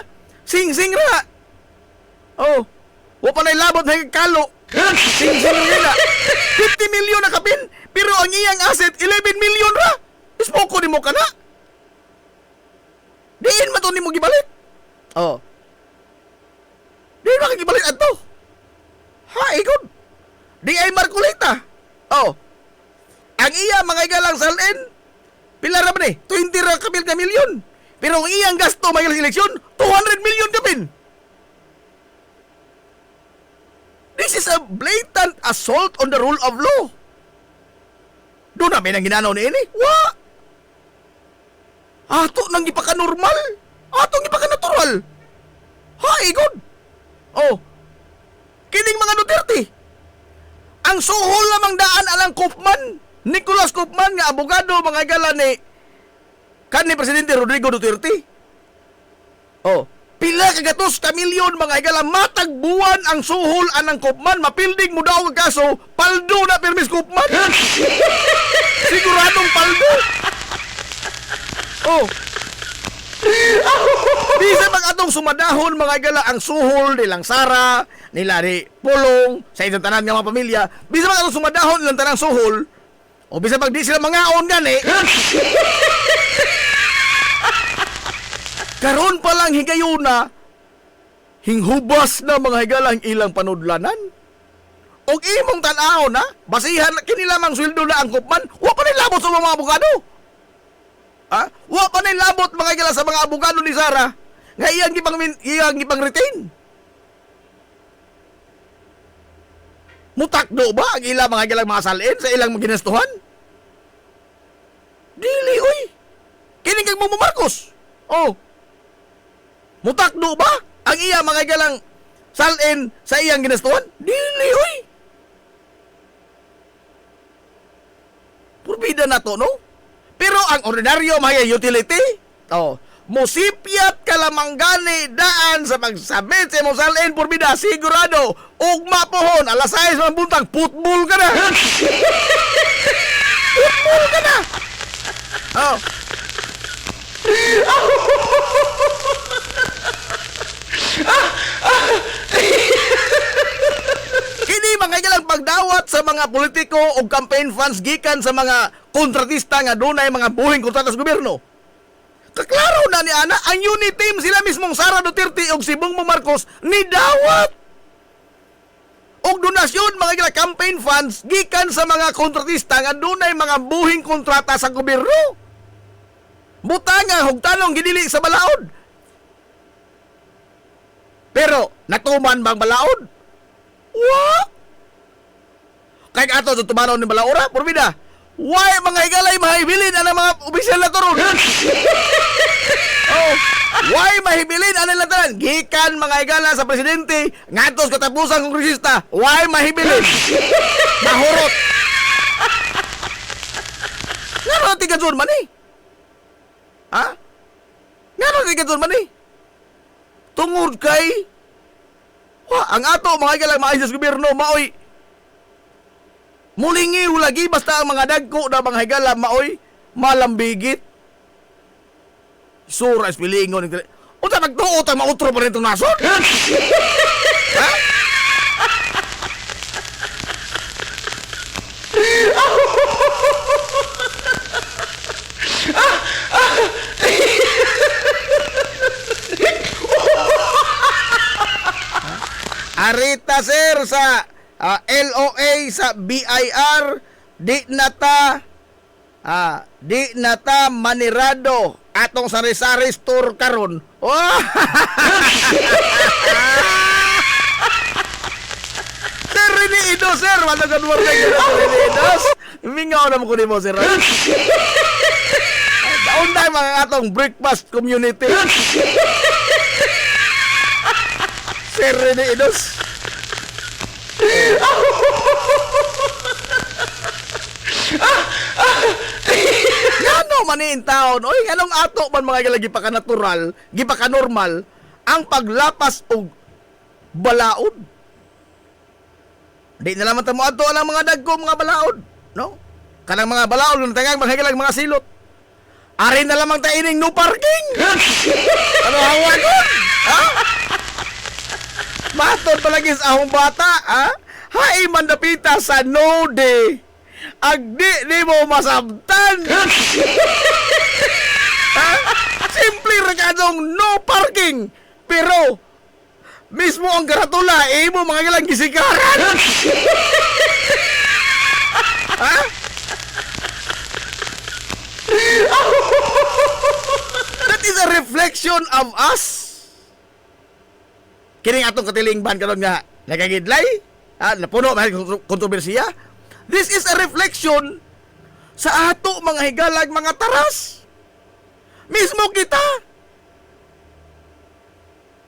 Singsing ra. Oh. Wa pa nay labot na kalo. Singsing ra na. 50 million na kapin, pero ang iyang asset 11 million ra. Ispoko nimo kana. Diin man to nimo gibalit. Oh. Diin man gibalit adto. Ha, igod. Di ay Marcolita. Oh. Ang iya mga igalang salin, pila ra ba ni? 20 ra kapil ka milyon. Pero ang iyang gasto may eleksyon, 200 million kapin. This is a blatant assault on the rule of law. Doon namin ang ginanaw ni ini. Wa! Ato nang ipaka-normal. Ato nang ipaka-natural. Ha, igod. Oh. Kining mga Duterte. Ang suhol lamang daan alang Koopman. Nicolas Koopman nga abogado mga higala ni kanhi Presidente Rodrigo Duterte. Oh. Pila kagatos ka milyon mga higala matagbuan ang suhol anang Koopman. Mapilding mo daw ang kaso. Paldo na permis Koopman. Siguradong paldo. Oh. Bisa mag atong sumadahon mga higala ang suhol nilang Sara, nila ni Pulong, sa ilang tanan nga mga pamilya. Bisa mag atong sumadahon nilang tanang suhol. O bisa pag di sila mangaon gani. Karon pa lang higayuna, hinghubas na mga higala ang ilang panudlanan. Og imong tan-aw na, basihan kini lamang sweldo na ang Koopman, wa pa nilabot sa mga abogado. Ha? Wa pa nilabot mga higala sa mga abogado ni Sara. Nga iyang gipang retain. Mutakdo ba ang ilang mga higala mga salin sa ilang ginastuhan? Dili oy. Kini kag mo Marcos. Oh. Mutakdo ba ang iya mga galang salin sa iyang ginastuhan? Dili, oy. Purbida na to, no? Pero ang ordinaryo mga utility, oh, musipyat ka lamang gani daan sa pagsabit sa imong salin, purbida, sigurado, ugma pohon, alas 6 man buntag, football ka na. Football ka na. Oh. Kini mga galang pagdawat sa mga politiko o campaign funds gikan sa mga kontratista nga dunay mga buhing kontrata sa gobyerno. Kaklaro na ni ana ang unit team sila mismong Sara Duterte ug si Bongbong Marcos ni dawat og donasyon mga galang campaign funds gikan sa mga kontratista nga dunay mga buhing kontrata sa gobyerno. Butanga hugtanong gidili sa balaod. Pero natuman bang balaod? Wa. Kay ato sa tumanaw ni balaura, purbida. Why mga higalay mahibilin ang mga opisyal na turon? Oh, why mahibilin ang lantaran? Gikan mga higala sa presidente, ngadtos katapusang kongresista. Why mahibilin? Mahurot. Ngano tigadson man eh? Ha? Ngano tigadson man eh? Tungod kay Wa, ang ato mga higala maayo sa gobyerno maoy mulingi lagi basta ang mga dagko na mga higala maoy malambigit. Sura is pilingon. Unta nagtuo ta mautro pa nitong nasod? Ha? Arita sir sa LOA sa BIR di nata manirado atong sari-sari store karon. Oh! Sir Rinido sir, wala ka duwar kay Rinidos. Mingaw na mo ko nimo sir. Daon na mga atong breakfast community. Sir Rinidos. Ngano man ni taon? Oy, nganong ato man mga galagi pa ka natural, gi pa ka normal ang paglapas og balaod. Di na lamang tamo ato ang mga dagko mga balaod, no? Kanang mga balaod ng tangang mga galag mga silot. Ari na lamang ta ining no parking. Ano hawa ko? Ha? Matod palagi sa ahong bata, ha? Hay mandapita sa no day. Agdi di mo masabtan. Ha? Simple rekadong no parking. Pero mismo ang karatula, mo mga galang gisikaran. Ha? That is a reflection of us. Kining atong katilingban karon nga nagagidlay, napuno mahal kontrobersiya. This is a reflection sa ato mga higalag mga taras. Mismo kita.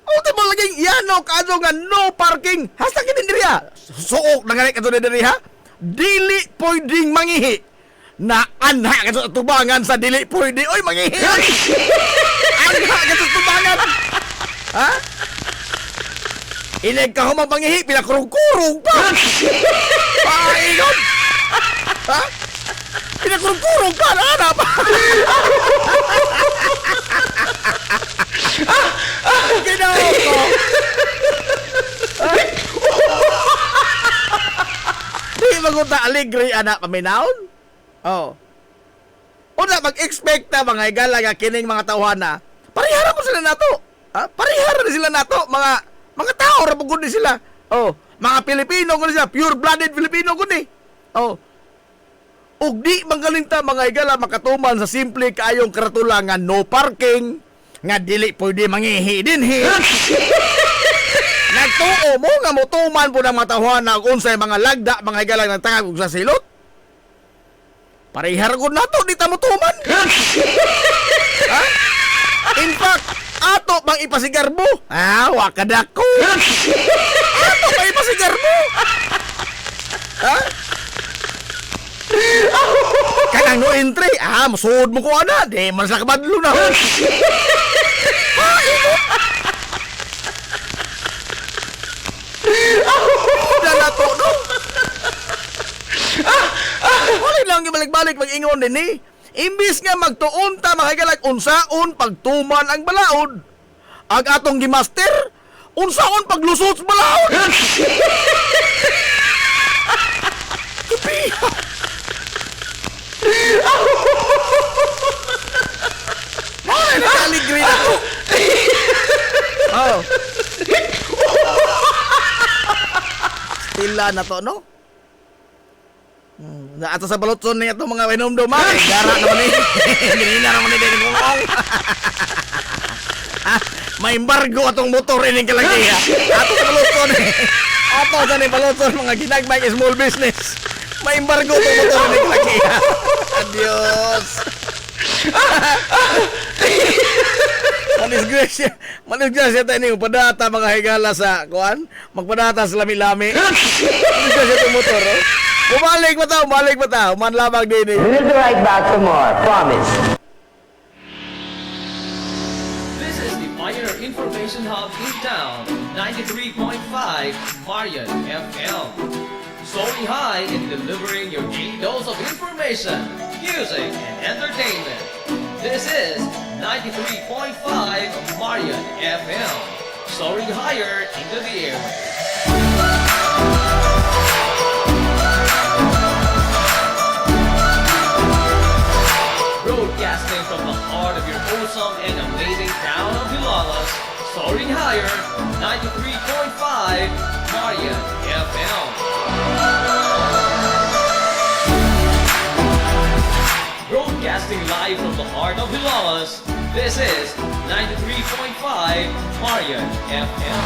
Ito mo laging yano kaado nga no parking. Hasta kini diriya. Suok na nga kato diriya. Dili pwedeng mangihi. Na anha ka sa tubangan sa dili pwede. Oy mangihi. Anha ka sa tubangan. Ha? Inig ka humapangihi, pinakurong-kurong pa! Paingon! Ha? Pinakurong-kurong pa, naana pa! Ginawa ko! Di magunta aligre, anak, paminaon? Oh. Una, mag-expect na mga higala nga kining mga tawhana. Parihara mo sila nato! Ha? Parihara na sila nato, mga tao ra pugod ni sila. Oh, mga Pilipino kun sila, pure-blooded Filipino kun ni. Oh. Ug di manggalinta mga higala makatuman sa simple kaayong karatula nga no parking, nga dili pwede mangihi dinhi. Nagtuo mo nga motuman po ng matahwana kung unsay mga lagda mga higala nga tangag og sa silot. Parihar gud nato di ta motuman. Ha? In fact, ato bang ipasigar mo? Wa ka dako. Ato bang ipasigar mo? Ha? Kanang no entry, masud mo ko ana, di man sa kabadlo na. Dala to no. Wala lang gibalik-balik mag-ingon din ni. Imbis nga magtuon ta makigalag unsaon pagtuman ang balaod. Ang atong gimaster, unsaon paglusot sa balaod. Kapiha. Ay, nakaligri na ko. Oh. Stila na to, no? Na ato sa balotson niya itong mga inom-dom gara naman eh. Ganina naman eh din kong may embargo atong motor ining kalagi ha. Ato sa balotson eh. Ato sa ni balotson mga ginagmay small business. May embargo itong motor ining kalagi ha. Adios. Manisgrasya tayo niyo padata mga higala sa kuan. Magpadata sa lami-lami. Manisgrasya itong motor oh. Bumalik ba ta? Uman lamang din eh.
We'll be right back for more. Promise.
This is the Pioneer information hub in town, 93.5 Marian FM. Soaring high in delivering your daily dose of information, music, and entertainment. This is 93.5 Marian FM. Soaring higher into the airwaves. Broadcasting from the heart of your awesome and amazing town of Hilalas, soaring higher, 93.5 Marian FM. Broadcasting live from the heart of Hilalas, this is 93.5 Marian FM.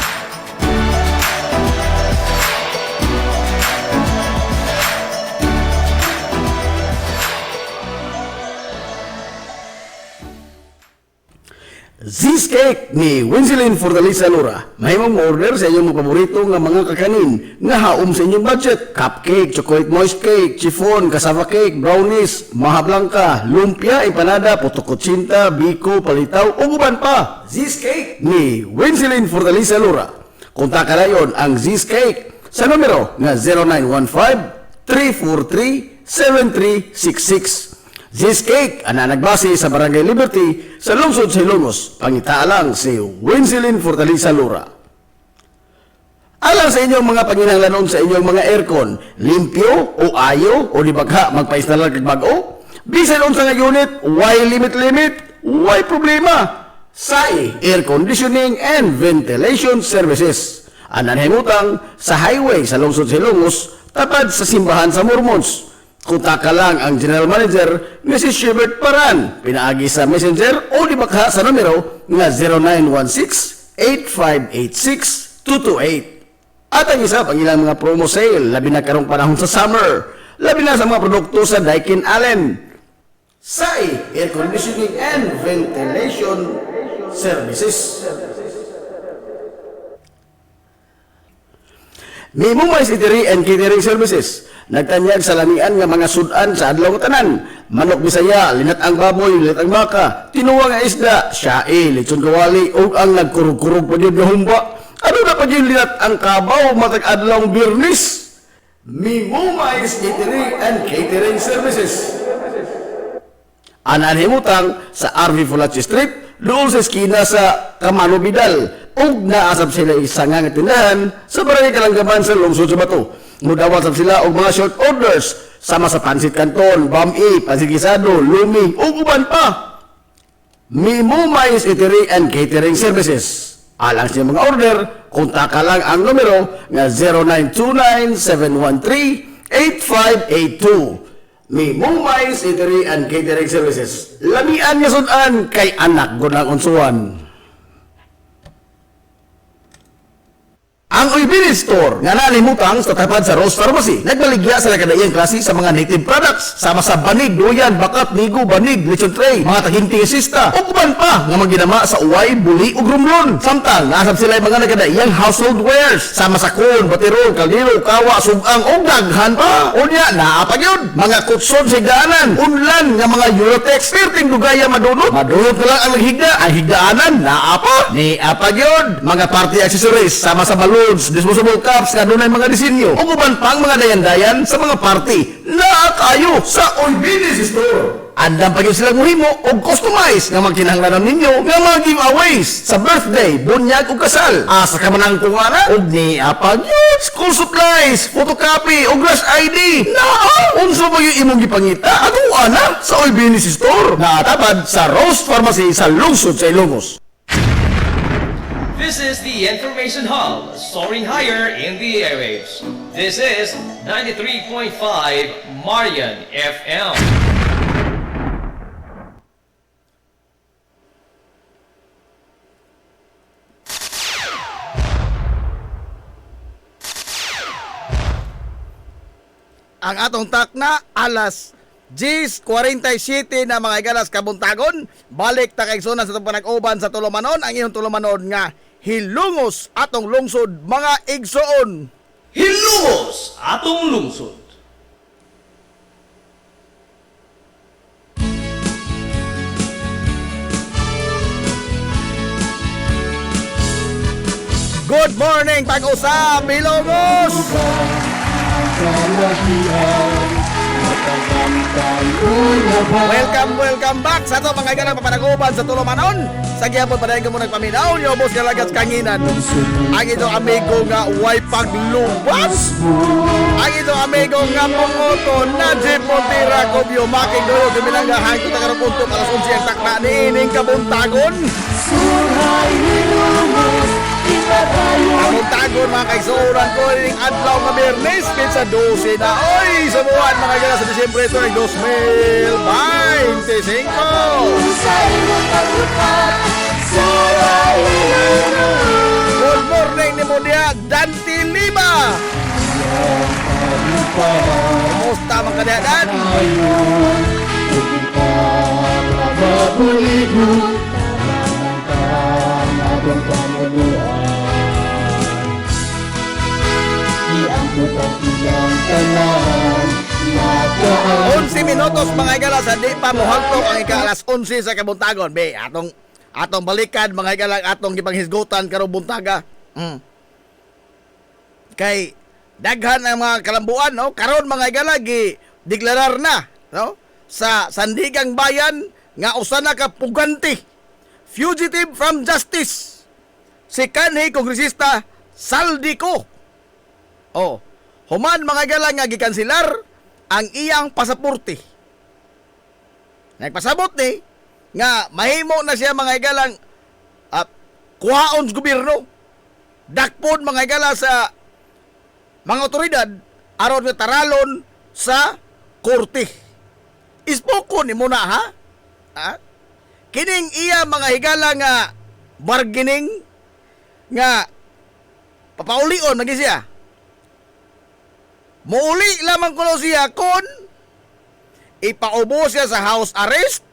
Cheesecake ni Winsilin Fortaleza Lura. May mong order sa inyong mga paborito nga mga kakanin nga haom sa inyong budget. Cupcake, chocolate moist cake, chiffon, cassava cake, brownies, maha blanca, lumpia, empanada, puto kutsinta, biko, palitaw, o uban pa. Cheesecake ni Winsilin Fortaleza Lura. Kontak na ang Cheesecake sa numero nga 0915-343-7366. Cheesecake ana nagbase sa Barangay Liberty sa lungsod sa Ilongos. Pangitaalang si Winsilin Fortaleza Lura. Alang sa inyong mga panginahanglanon sa inyong mga aircon, limpyo o ayo o di bagha magpa-install kag bag-o, bisan unsa nga unit, why limit, why problema. SAI Air Conditioning and Ventilation Services. Anan himutang sa highway sa lungsod sa Ilongos, tapad sa simbahan sa Mormons. Kontak ka lang ang General Manager na si Shubert Paran. Pinaagi sa Messenger o di bakha sa numero nga 0916-8586-228. At ang isa pang ilang mga promo sale, labi na karong panahon sa summer, labi na sa mga produkto sa Daikin Allen. SAI Air Conditioning and Ventilation Services. Mimumay Eatery and Catering Services. Nagtanyag sa lamian nga mga sudan sa adlaw nga tanan. Manok Bisaya, linat ang baboy, linat ang baka, tinuwa nga isda, siyae, lechon kawali, o ang nagkurug-kurug pa yun na humba. Ano na pa yun linat ang kabaw matag adlaw birnis? Mimumay Eatery and Catering Services. Anan himutang sa RV Fulachi Street, doon sa eskina sa Camano Vidal, ug naasab sila isang nga tindahan sa Barangay Kalanggaman sa lungsod sa Bato. Mudawat sila og mga short orders sama sa Pansit Canton, Bami, Pansit Gisado, Luming, ug uban pa. Mimumay Eatery and Catering Services. Alang sa mga order, kontak ka lang ang numero nga 0929-713-8582. Mimumay Eatery and Catering Services. Lamian nga sudan kay anak gunang unsuan. Ang Uybini Store nga nalimutang sa tapat sa Rose Pharmacy nagbaligya sa kadayang klase sa mga native products sama sa banig, duyan, bakat, nigo, banig, lechon tray, mga taginting asista o kuban pa nga maginama sa uway, buli o grumlon. Samtang nasab sila mga nakadayang household wares sama sa kun, batirol, kaldero, kawa, sugang o daghan pa. Unya naapag yun mga kutson siganan, unlan nga mga Eurotex, perting dugaya madunot na lang ang higda, ang higdaanan naapa ni apag yun mga party accessories sama sa balon, disposable cups nga dunay mga disenyo o uban pang mga dayan-dayan sa mga party na kayo sa Uybini Store. Andam pa yun silang muhimo o customize nga magkinahanglanan ninyo nga mga giveaways sa birthday, bunyag o kasal. Asa ka man ang tungana o ni apag yun, school supplies, photocopy o grass ID na unso pa yung imong gipangita ato ana sa Uybini Store na atapad sa Rose Pharmacy sa lungsod sa Ilongos.
This is the Information Hub, soaring higher in the airwaves. This is 93.5 Marian FM.
Ang atong takna alas 10:47 na mga igalas kabuntagon. Balik ta kay sa itong panag-uban sa Tulumanon. Ang iyong Tulumanon nga hilungos atong lungsod mga igsoon.
Hilungos atong lungsod.
morning pag-usap Ilongos. Welcome back sa to mga ganang papanaguban sa Tulumanon. Sa gihapon pa ko mo nagpaminaw niyo boss kalagat kanginan. Ang ito amigo nga way paglubas. Ang ito amigo nga pungoto na Montira Cobio making doyo duminanggahan ko taga punto para sa ang takna ni ining kabuntagon.
Suhay hilumos, ipadayon.
Kabuntagon mga kaisuran ko ining adlaw nga Biyernes sa 12 na oy sa buwan mga gala sa Disyembre ito ng 2025.
Sa imong paglupat, suhay hilumos.
Good morning ni Mudia Dante Lima. Kumusta mga kadadaan? Unsi minutos mga igala sa di pa muhagtok ang ika-alas 11 sa kabuntagon. Be, atong balikan mga igala atong gipanghisgutan karong buntaga. Kay daghan ang mga kalambuan no karon mga igala deklarar na no sa sandigang bayan nga usa na ka puganti fugitive from justice si kanhi kongresista Saldico. Oh, human mga igala nga gikanselar ang iyang pasaporte. Nagpasabot ni nga mahimo na siya mga igalang kuhaon sa gobyerno. Dakpon mga igala sa mga otoridad aron nga taralon sa korte. Ispoko ni muna ha? Kining iya mga higala nga bargaining nga papaulion lagi siya. Muuli lamang kuno siya kon ipaubo siya sa house arrest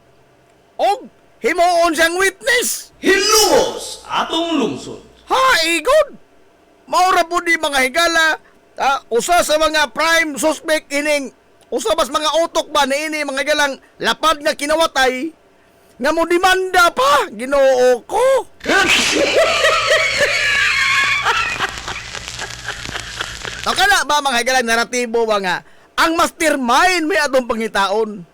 o himuon siyang witness.
Hilumos atong lungsod.
Ha, igod. Maura po di mga higala, usa sa mga prime suspect ining, usa bas mga utok ba na ini mga higalang lapad nga kinawatay, nga mo demanda pa, Ginoo ko. Nakala ba mga higalang naratibo ba nga, ang mastermind may atong pangitaon.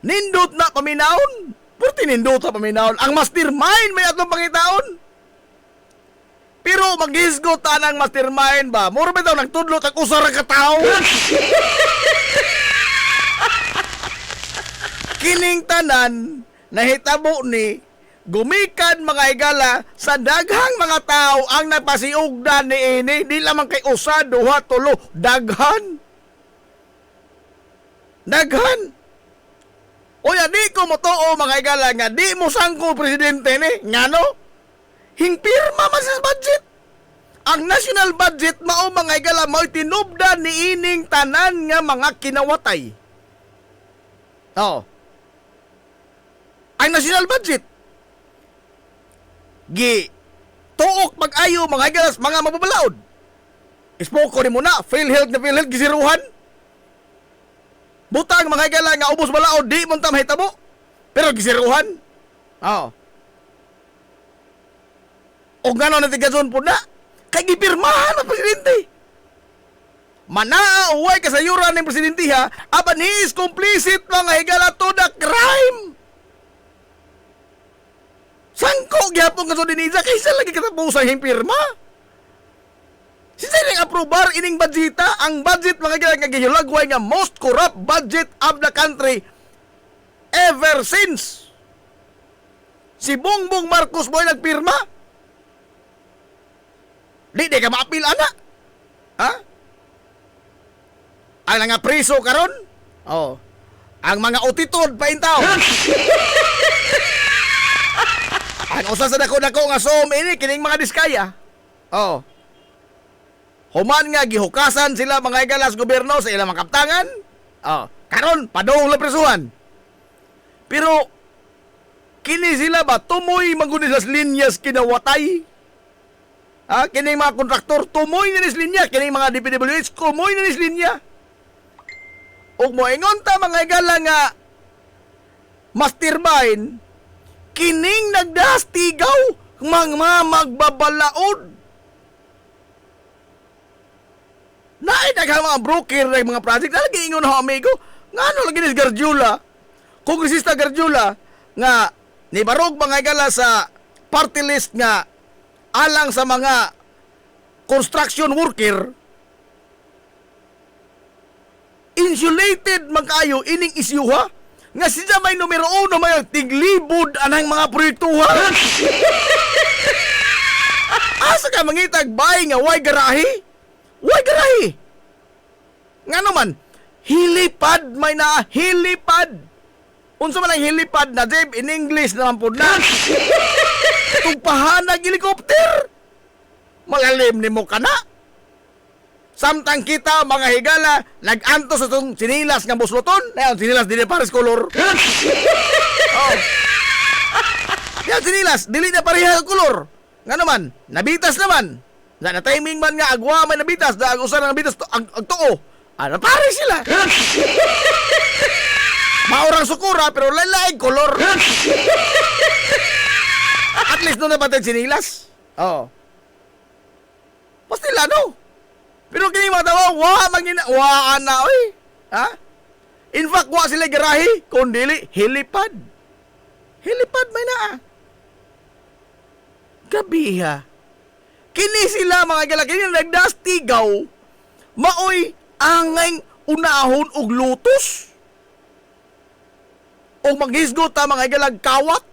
Nindot na paminaon. Purti nindot na paminaon. Ang mastermind may atong pangitaon. Pero maghisgot ng mastermind ba? Mura ba daw nagtudlo tag usa ra ka tawo? Kining tanan nahitabo ni gumikan mga higala sa daghang mga tao ang napasiugdan ni ini di lamang kay usa duha tulo daghan. Oya di ko mo tuo mga higala nga di mo sangko presidente ni ngano? Hingpirma man sa budget. Ang national budget mao mga igala mao tinubdan ni ining tanan nga mga kinawatay. Oh. Ang national budget tuok pag-ayo mga igalas mga mababalaod. Ispoko ni muna PhilHealth na PhilHealth gisiruhan. Butang mga igala nga ubos balaod di mo ta mahitabo. Pero gisiruhan. Oh. O gano'n natin gazon po na, kay gipirmahan ang presidente. Manauway kasayuran ng presidente ha, aban he is complicit mga higala to the crime. Sangko gyapon gazon din isa, kaysa lagi katapusang himpirma. Sinsa nang aprobar ining budgeta, ang budget mga higala nga gihulagway nga most corrupt budget of the country ever since. Si Bongbong Marcos boy nagpirma. Di ka maapil ana. Ha? Ang nga priso karon? Oh. Ang mga utitod pa intaw. Ang usa sa dako nga som ini kining mga diskaya. Oh. Human nga gihukasan sila mga igalas gobyerno sa ilang makaptangan. Oh, karon padong lang prisuhan. Pero kini sila ba tumoy mangguni sa linyas kinawatay? Kining mga kontraktor, tumoy na nis linya. Kining mga DPWH, tumoy na nis linya. O mo ingon ta mga igala nga mastermind, kining nagdastigaw mga magbabalaod Naitaghang mga broker ng mga project na lagi ingon ho amigo. Ngano lagi ni Garjula? Kongresista Garjula nga nibarog mga higala sa party list nga alang sa mga construction worker, insulated man kayo ining isyuha nga siya may numero 1 may tiglibod anang mga proyektuha. Asa ka mangitag bay nga way garahe? Way garahe. Nga naman, hilipad may na hilipad. Unsa man ang hilipad na Dave in English naman po na. Tugpahanag helicopter. Malalim ni mo ka na. Samtang kita mga higala nag-antos sa itong sinilas nga busloton. Ngayon, sinilas dili pares color. Oh. Yan sinilas, dili na pareha color. Nga naman, nabitas naman. Na timing man nga agwa may nabitas, da agusan na nabitas ang tuo. Ano pare sila? Maurang sukura pero lalay color. At least doon na ba sinilas? Oo. Pastila no. Pero kini mga tawa, wa na oy. Ha? In fact, wa sila garahe, kundi helipad. Helipad may na. Gabi ha. Kini sila mga galaki nga nagdastigaw, maoy angay unahon og lutos. O maghisgot ta mga galag kawat.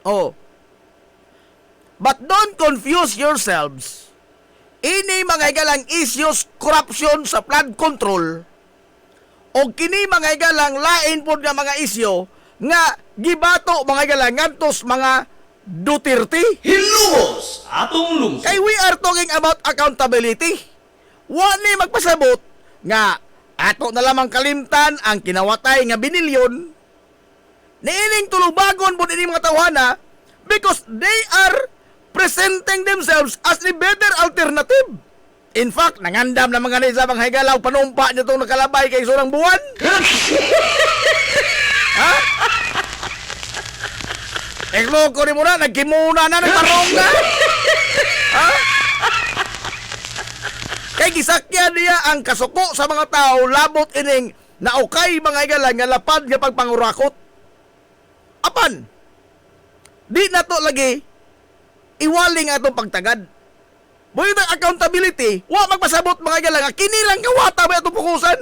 Oh. But don't confuse yourselves. Ini mga galang issues corruption sa flood control. O kini mga galang lain pod nga mga isyo nga gibato mga galang ngantos mga Duterte.
Hilumos atong lungsod.
Kay we are talking about accountability. Wa ni magpasabot nga ato na lamang kalimtan ang kinawatay nga binilyon. Niining tulubagon po ini mga tawana because they are presenting themselves as the better alternative. In fact, nangandam na mga naisa bang higalaw panumpa niya itong nakalabay kay surang buwan. Ha? Ekloko ni mo na, nagkimuna na, nagparong na. Ha? Kay gisakyan niya ang kasuko sa mga tao, labot ining naukay mga higalang nga lapad nga pagpangurakot. Apan, di na to lagi, iwaling atong pagtagad. Buhay ng accountability, wa magpasabot mga higalang nga kinilang kawata ba itong pukusan.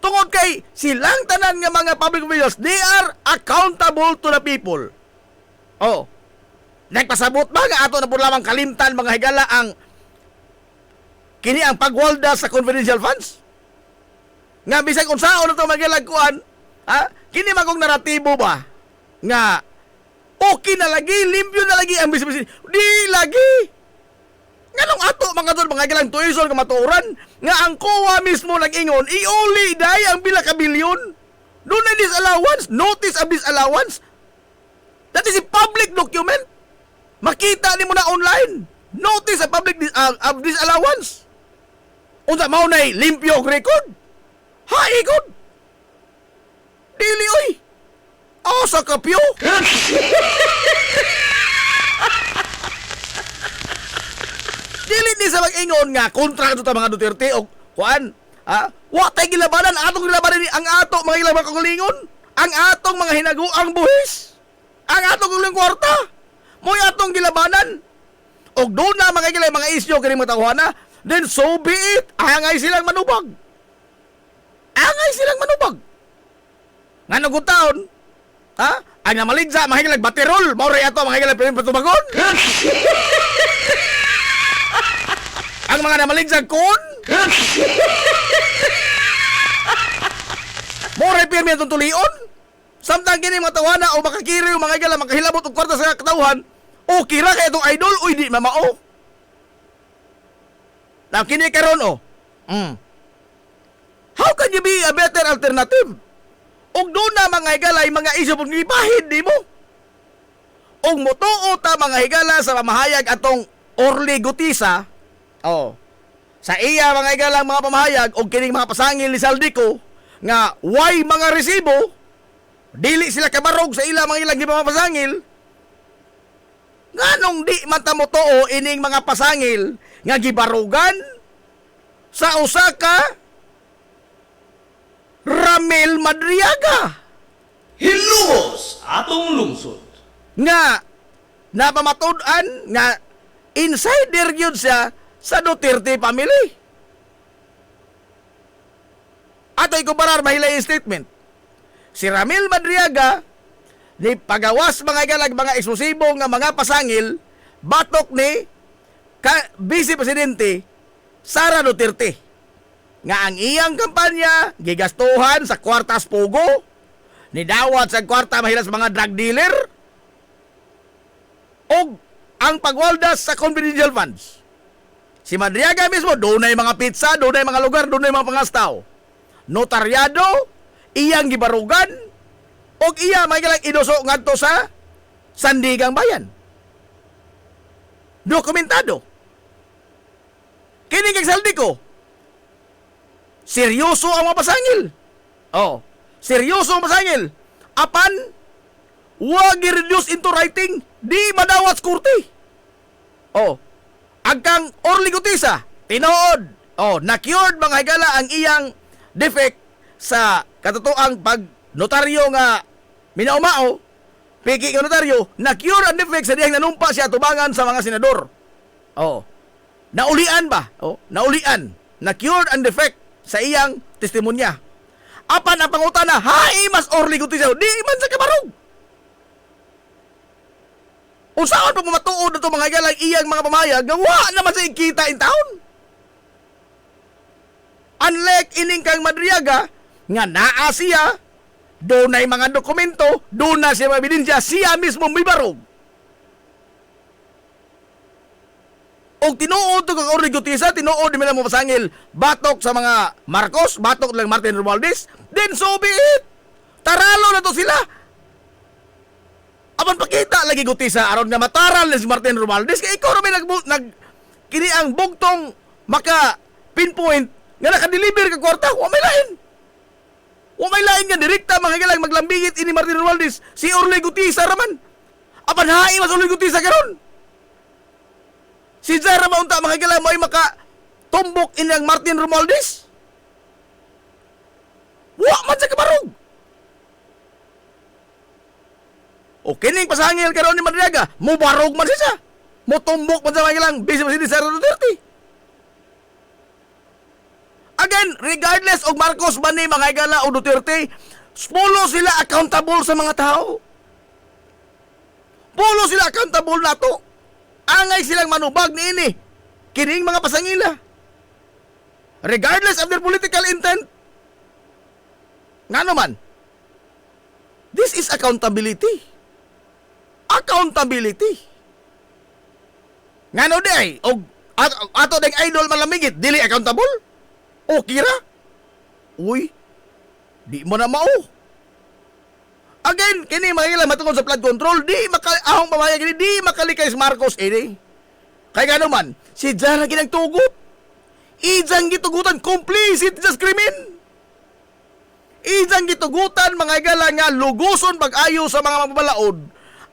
Tungod kay silang tanan nga mga public officials, they are accountable to the people. Oh, nagpasabot ba nga ato na po lamang kalimtan mga higala ang kini ang pagwalda sa confidential funds? Nga bisag unsaon na ito magilagkuan, ha? Kini magong naratibo ba? Nga, okay na lagi, limpyo na lagi ang bisibisi. Di lagi! Nga nung ato mga doon, mga gilang tuition ka matuuran, nga ang COA mismo nag-ingon, i-only day ang bila ka bilyon. Doon na disallowance, notice of disallowance. That is a public document. Makita ni mo na online. Notice of public of disallowance. Unsa mao nay limpyo og record? Haigod. Dili oy. Asa kapyo? Dili ni sa mag-ingon nga kontra to ta mga Duterte og kuan. Ha? Wa tay gilabanan atong gilabanan ni ang ato mga ilabang kagulingon. Ang atong mga hinaguang buhis. Ang atong guling kwarta. Mo'y atong gilabanan. Og doon na mga gilay mga isyo kini mga tawhana, then so be it. Angay silang manubag. Angay silang manubag. Nga nagutaon, ha? Ang namaligsa, mga higalag baterol. Mauray ato, mga higalag patubagon. Ang mga namaligsa kon. Mauray pirmi atong tulion. Samtang kini mga tawana o makakiriw, mga higalag, makahilabot og kwarta sa katawhan, o kira kay itong idol, o hindi mamao. Now, kini karon o. How can you be a better alternative? Og doon na mga higalay, mga isyo pong ipahid, di mo? Og motuo ta mga higala sa pamahayag atong Orly Gutisa, sa iya mga higalang mga pamahayag, og kining mga pasangil ni Saldico, nga why mga resibo, dili sila kabarog sa ila mga ilang mga pasangil, nganong di man ta motuo ining mga pasangil, nga gibarugan, sa Osaka Ramil Madriaga
Hilumos atong lungsod.
nga napamatud-an nga insider yun siya sa Duterte family. Ato ikumparar mahilay yung statement. Si Ramil Madriaga ni pagawas mga galag mga eksklusibo nga mga pasangil batok ni Vice Presidente Sara Duterte nga ang iyang kampanya gigastuhan sa kwartas pugo ni dawat sa kwarta mahila sa mga drug dealer o ang pagwaldas sa confidential funds. Si Madriaga mismo doon na mga pizza, doon na mga lugar, doon na mga pangastaw. Notaryado, iyang gibarugan o iya may galang inuso ngadto sa Sandigang Bayan. Dokumentado. Kini kag saldi ko. Seryoso ang mga pasangil. Oh, seryoso ang pasangil. Apan wag i-reduce into writing, di madawat sa korte. Oh, agkang Orly Gutisa, tinood. Oh, na-cured mga higala ang iyang defect sa katotoang pag notaryo nga minaumao, piki nga notaryo, na-cure ang defect sa diyang nanumpa siya tubangan sa mga senador. Oh, naulian ba? Oh, naulian. Na-cure ang defect sa iyang testimonya. Apan ang pangutana, hay mas Orly Gutisa, di man sa kabarog. Usaon pa matuod ito mga higala iyang mga pamayag, gawa naman sa ikita in town. Unlike ining kang Madriaga, nga naa siya, doon na mga dokumento, doon na siya mabidensya, siya mismo may barog. O tinuod ito kang Orly Gutisa, tinuod nila mo pasangil, batok sa mga Marcos, batok lang Martin Romualdez, then so be it. Taralo na to sila. Apan pakita lagi Gutisa, aron nga mataral na si Martin Romualdez, kaya ikaw namin kini ang bugtong maka pinpoint nga nakadeliver ka kwarta, wa may lain. Wa may lain nga direkta mga galang maglambingit ini Martin Romualdez, si Orly Gutisa raman. Apan hain mas Orly Gutisa karon. Si Zara maunta mga galang mo ay maka tumbok ini ang Martin Romualdez. Wa man sa kabarog. O kining pasangil karon ni Madriaga, mo barog man siya. Mo tumbok man sa mga galang Vice Presidente Sara Duterte. Again, regardless og Marcos ba ni mga higala o Duterte, pulo sila accountable sa mga tao. Pulo sila accountable nato. Angay silang manubag ni ini kining mga pasangila. Regardless of their political intent. Nga naman, this is accountability. Accountability. Nga no day, og ato ding idol malamigit, dili accountable? O kira? Uy, di mo na mao. Again, kini mahila matungkol sa flood control, di ahong pamaya kini, di makalikay si Marcos ini. Kaya nga naman, si Jara ginagtugot. Ijang gitugutan, complicit sa krimen. Ijang gitugutan, mga igala nga, luguson pag-ayo sa mga mabalaod,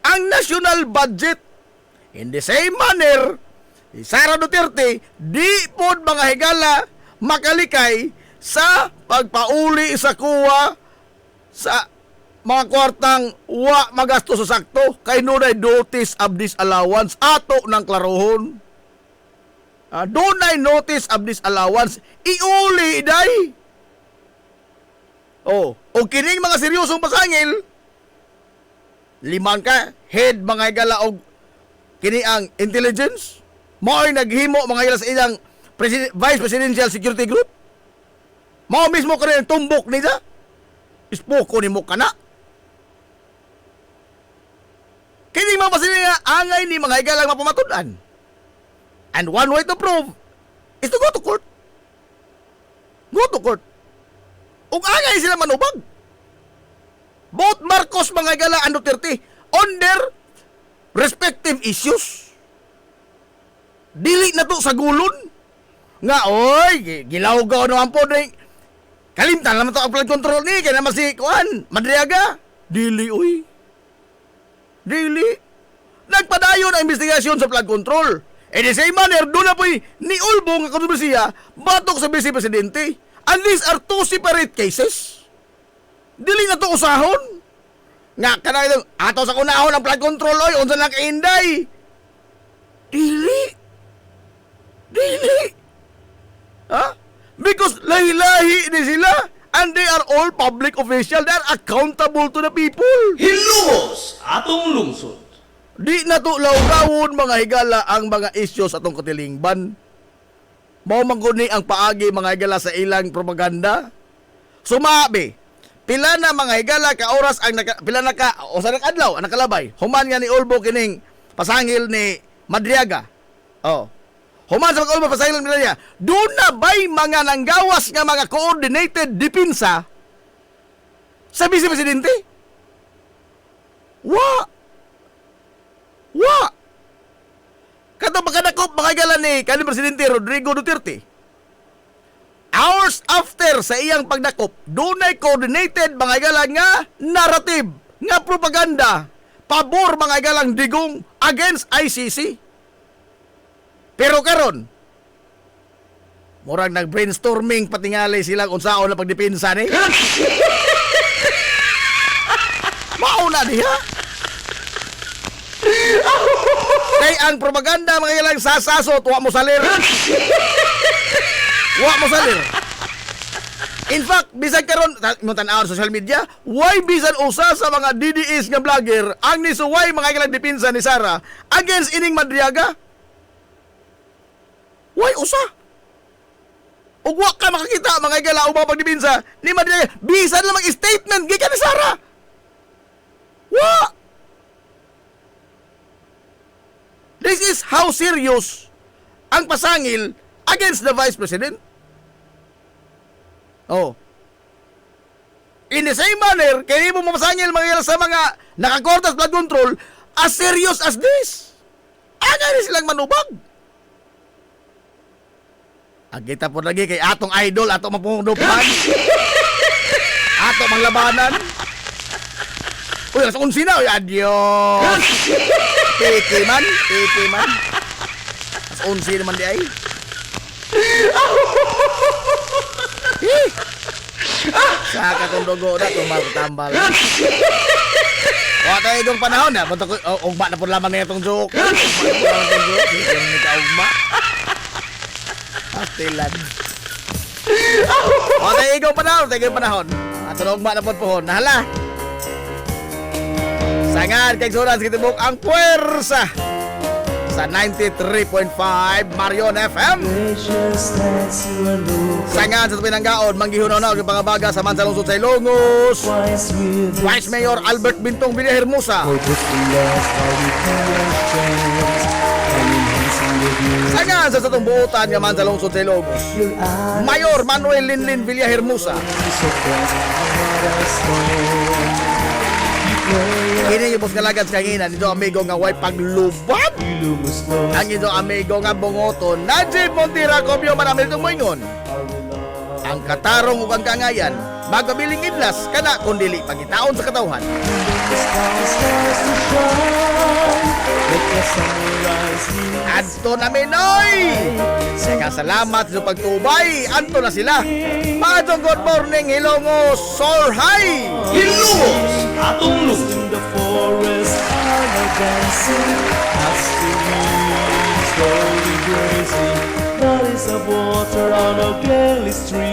ang national budget. In the same manner, si Sara Duterte, di po mga higala, makalikay sa pagpauli sa kuwa sa mga kwartang wa magasto sa sakto kay nunay notice of disallowance ato ng klarohon. Dunay notice of disallowance iuli day. O kining mga seryosong pasangil, limang ka head mga higala og kini ang intelligence mo ay naghimo mga higala sa ilang Vice Presidential Security Group. Mao mismo ka rin tumbok nila. Ispoko ni mo ka na. Kini mga pasilin nga angay ni mga higalang mapamatudan. And one way to prove is to go to court. Go to court. Ug angay sila manubag. Both Marcos mga higala and Duterte on their respective issues. Dili na to sa gulon. Nga, oy, gilawgaw naman po na kalimtan naman ito ang flood control ni, kaya naman si Kuan, Madriaga. Dili, oy. Dili. Nagpadayon ang investigasyon sa flood control. In the same manner, doon na po'y ni Ulbo nga kontrobersiya batok sa Vice Presidente. And these are two separate cases. Dili na to usahon. Nga ka na ito, ato sa kunahon ang flood control, oy, unsa lang kainday. Dili. Ha? Because lahi-lahi ni sila. And they are all public officials. They are accountable to the people.
Hilumos atong lungsod.
Di na to lawgawon mga higala ang mga issues atong katilingban. Mao man guni ang paagi mga higala sa ilang propaganda. Sumabi, pila na mga higala ka oras ang pila na ka o sa adlaw ang nakalabay. Human nga ni Ulbo kining pasangil ni Madriaga. Oh. Human sa Ulbo pasangil ni Madriaga. Doon na ba'y mga nanggawas nga mga coordinated depensa sa Vice Presidente? Kato pagkadakop mga higala ni kanhi Presidente Rodrigo Duterte. Hours after sa iyang pagdakop, dunay coordinated mga igalang nga narrative, nga propaganda, pabor mga igalang digong against ICC. Pero karon, murag nag-brainstorming patingali silang unsaon na pagdepensa ni. Mauna diha. Kay ang propaganda mga igalang sasasot, wa mo salir. Wa mo salir. In fact, bisan karon mo tan-aw sa social media, why bisan usa sa mga DDS nga vlogger ang nisuway mga ilang depensa ni Sara against ining Madriaga? Why usa? Ug wa ka makakita mga igala ubang pagdepensa ni Madriaga bisan lang mag-statement gikan ni Sara. Wa. This is how serious ang pasangil against the Vice President. Oh. In the same manner, kaya mo mapasangil mga sa mga nakakortas blood control as serious as this. Aga rin silang manubag. Agita po lagi kay atong idol, atong mapundupan. Atong manglabanan. Uy, alas 11 na. Uy, adios. Piki man. Alas 11 naman di ay. Sa katong dugo na tumatambal. Wa tayo itong panahon na. Ugma na po lamang na itong joke. Ugma. Astilan. Wa tayo itong panahon. At ugma na po pohon. Nahala. Sangan kay Soran sa kitibok ang puwersa sa 93.5 Marion FM. Sangan sa Pinanggaon, manggihunaw na ang pangabaga sa Mansa Lungsod sa Ilongos. Vice Mayor Albert Bintong Villahermosa. Sangan sa satong buutan nga Mansa Lungsod sa Ilongos. Mayor Manuel Linlin Villahermosa. Kini yung kalagan sa kanginan, ito amigo nga way paglubad. Ang ito amigo nga bungoton, Najib Montira Cobio marami itong moingon. Ang katarong ug ang kangayan, magabiling idlas, kana kundili pagitaon sa katawhan. Adto na Minoy! Saka salamat sa pagtubay, anto na sila. Madong good morning, Hilongos, soar high!
Hilumos atong lungsod.
In the forest, I'm a dancing, has to be slowly grazing. Bodies of water on a clearly stream.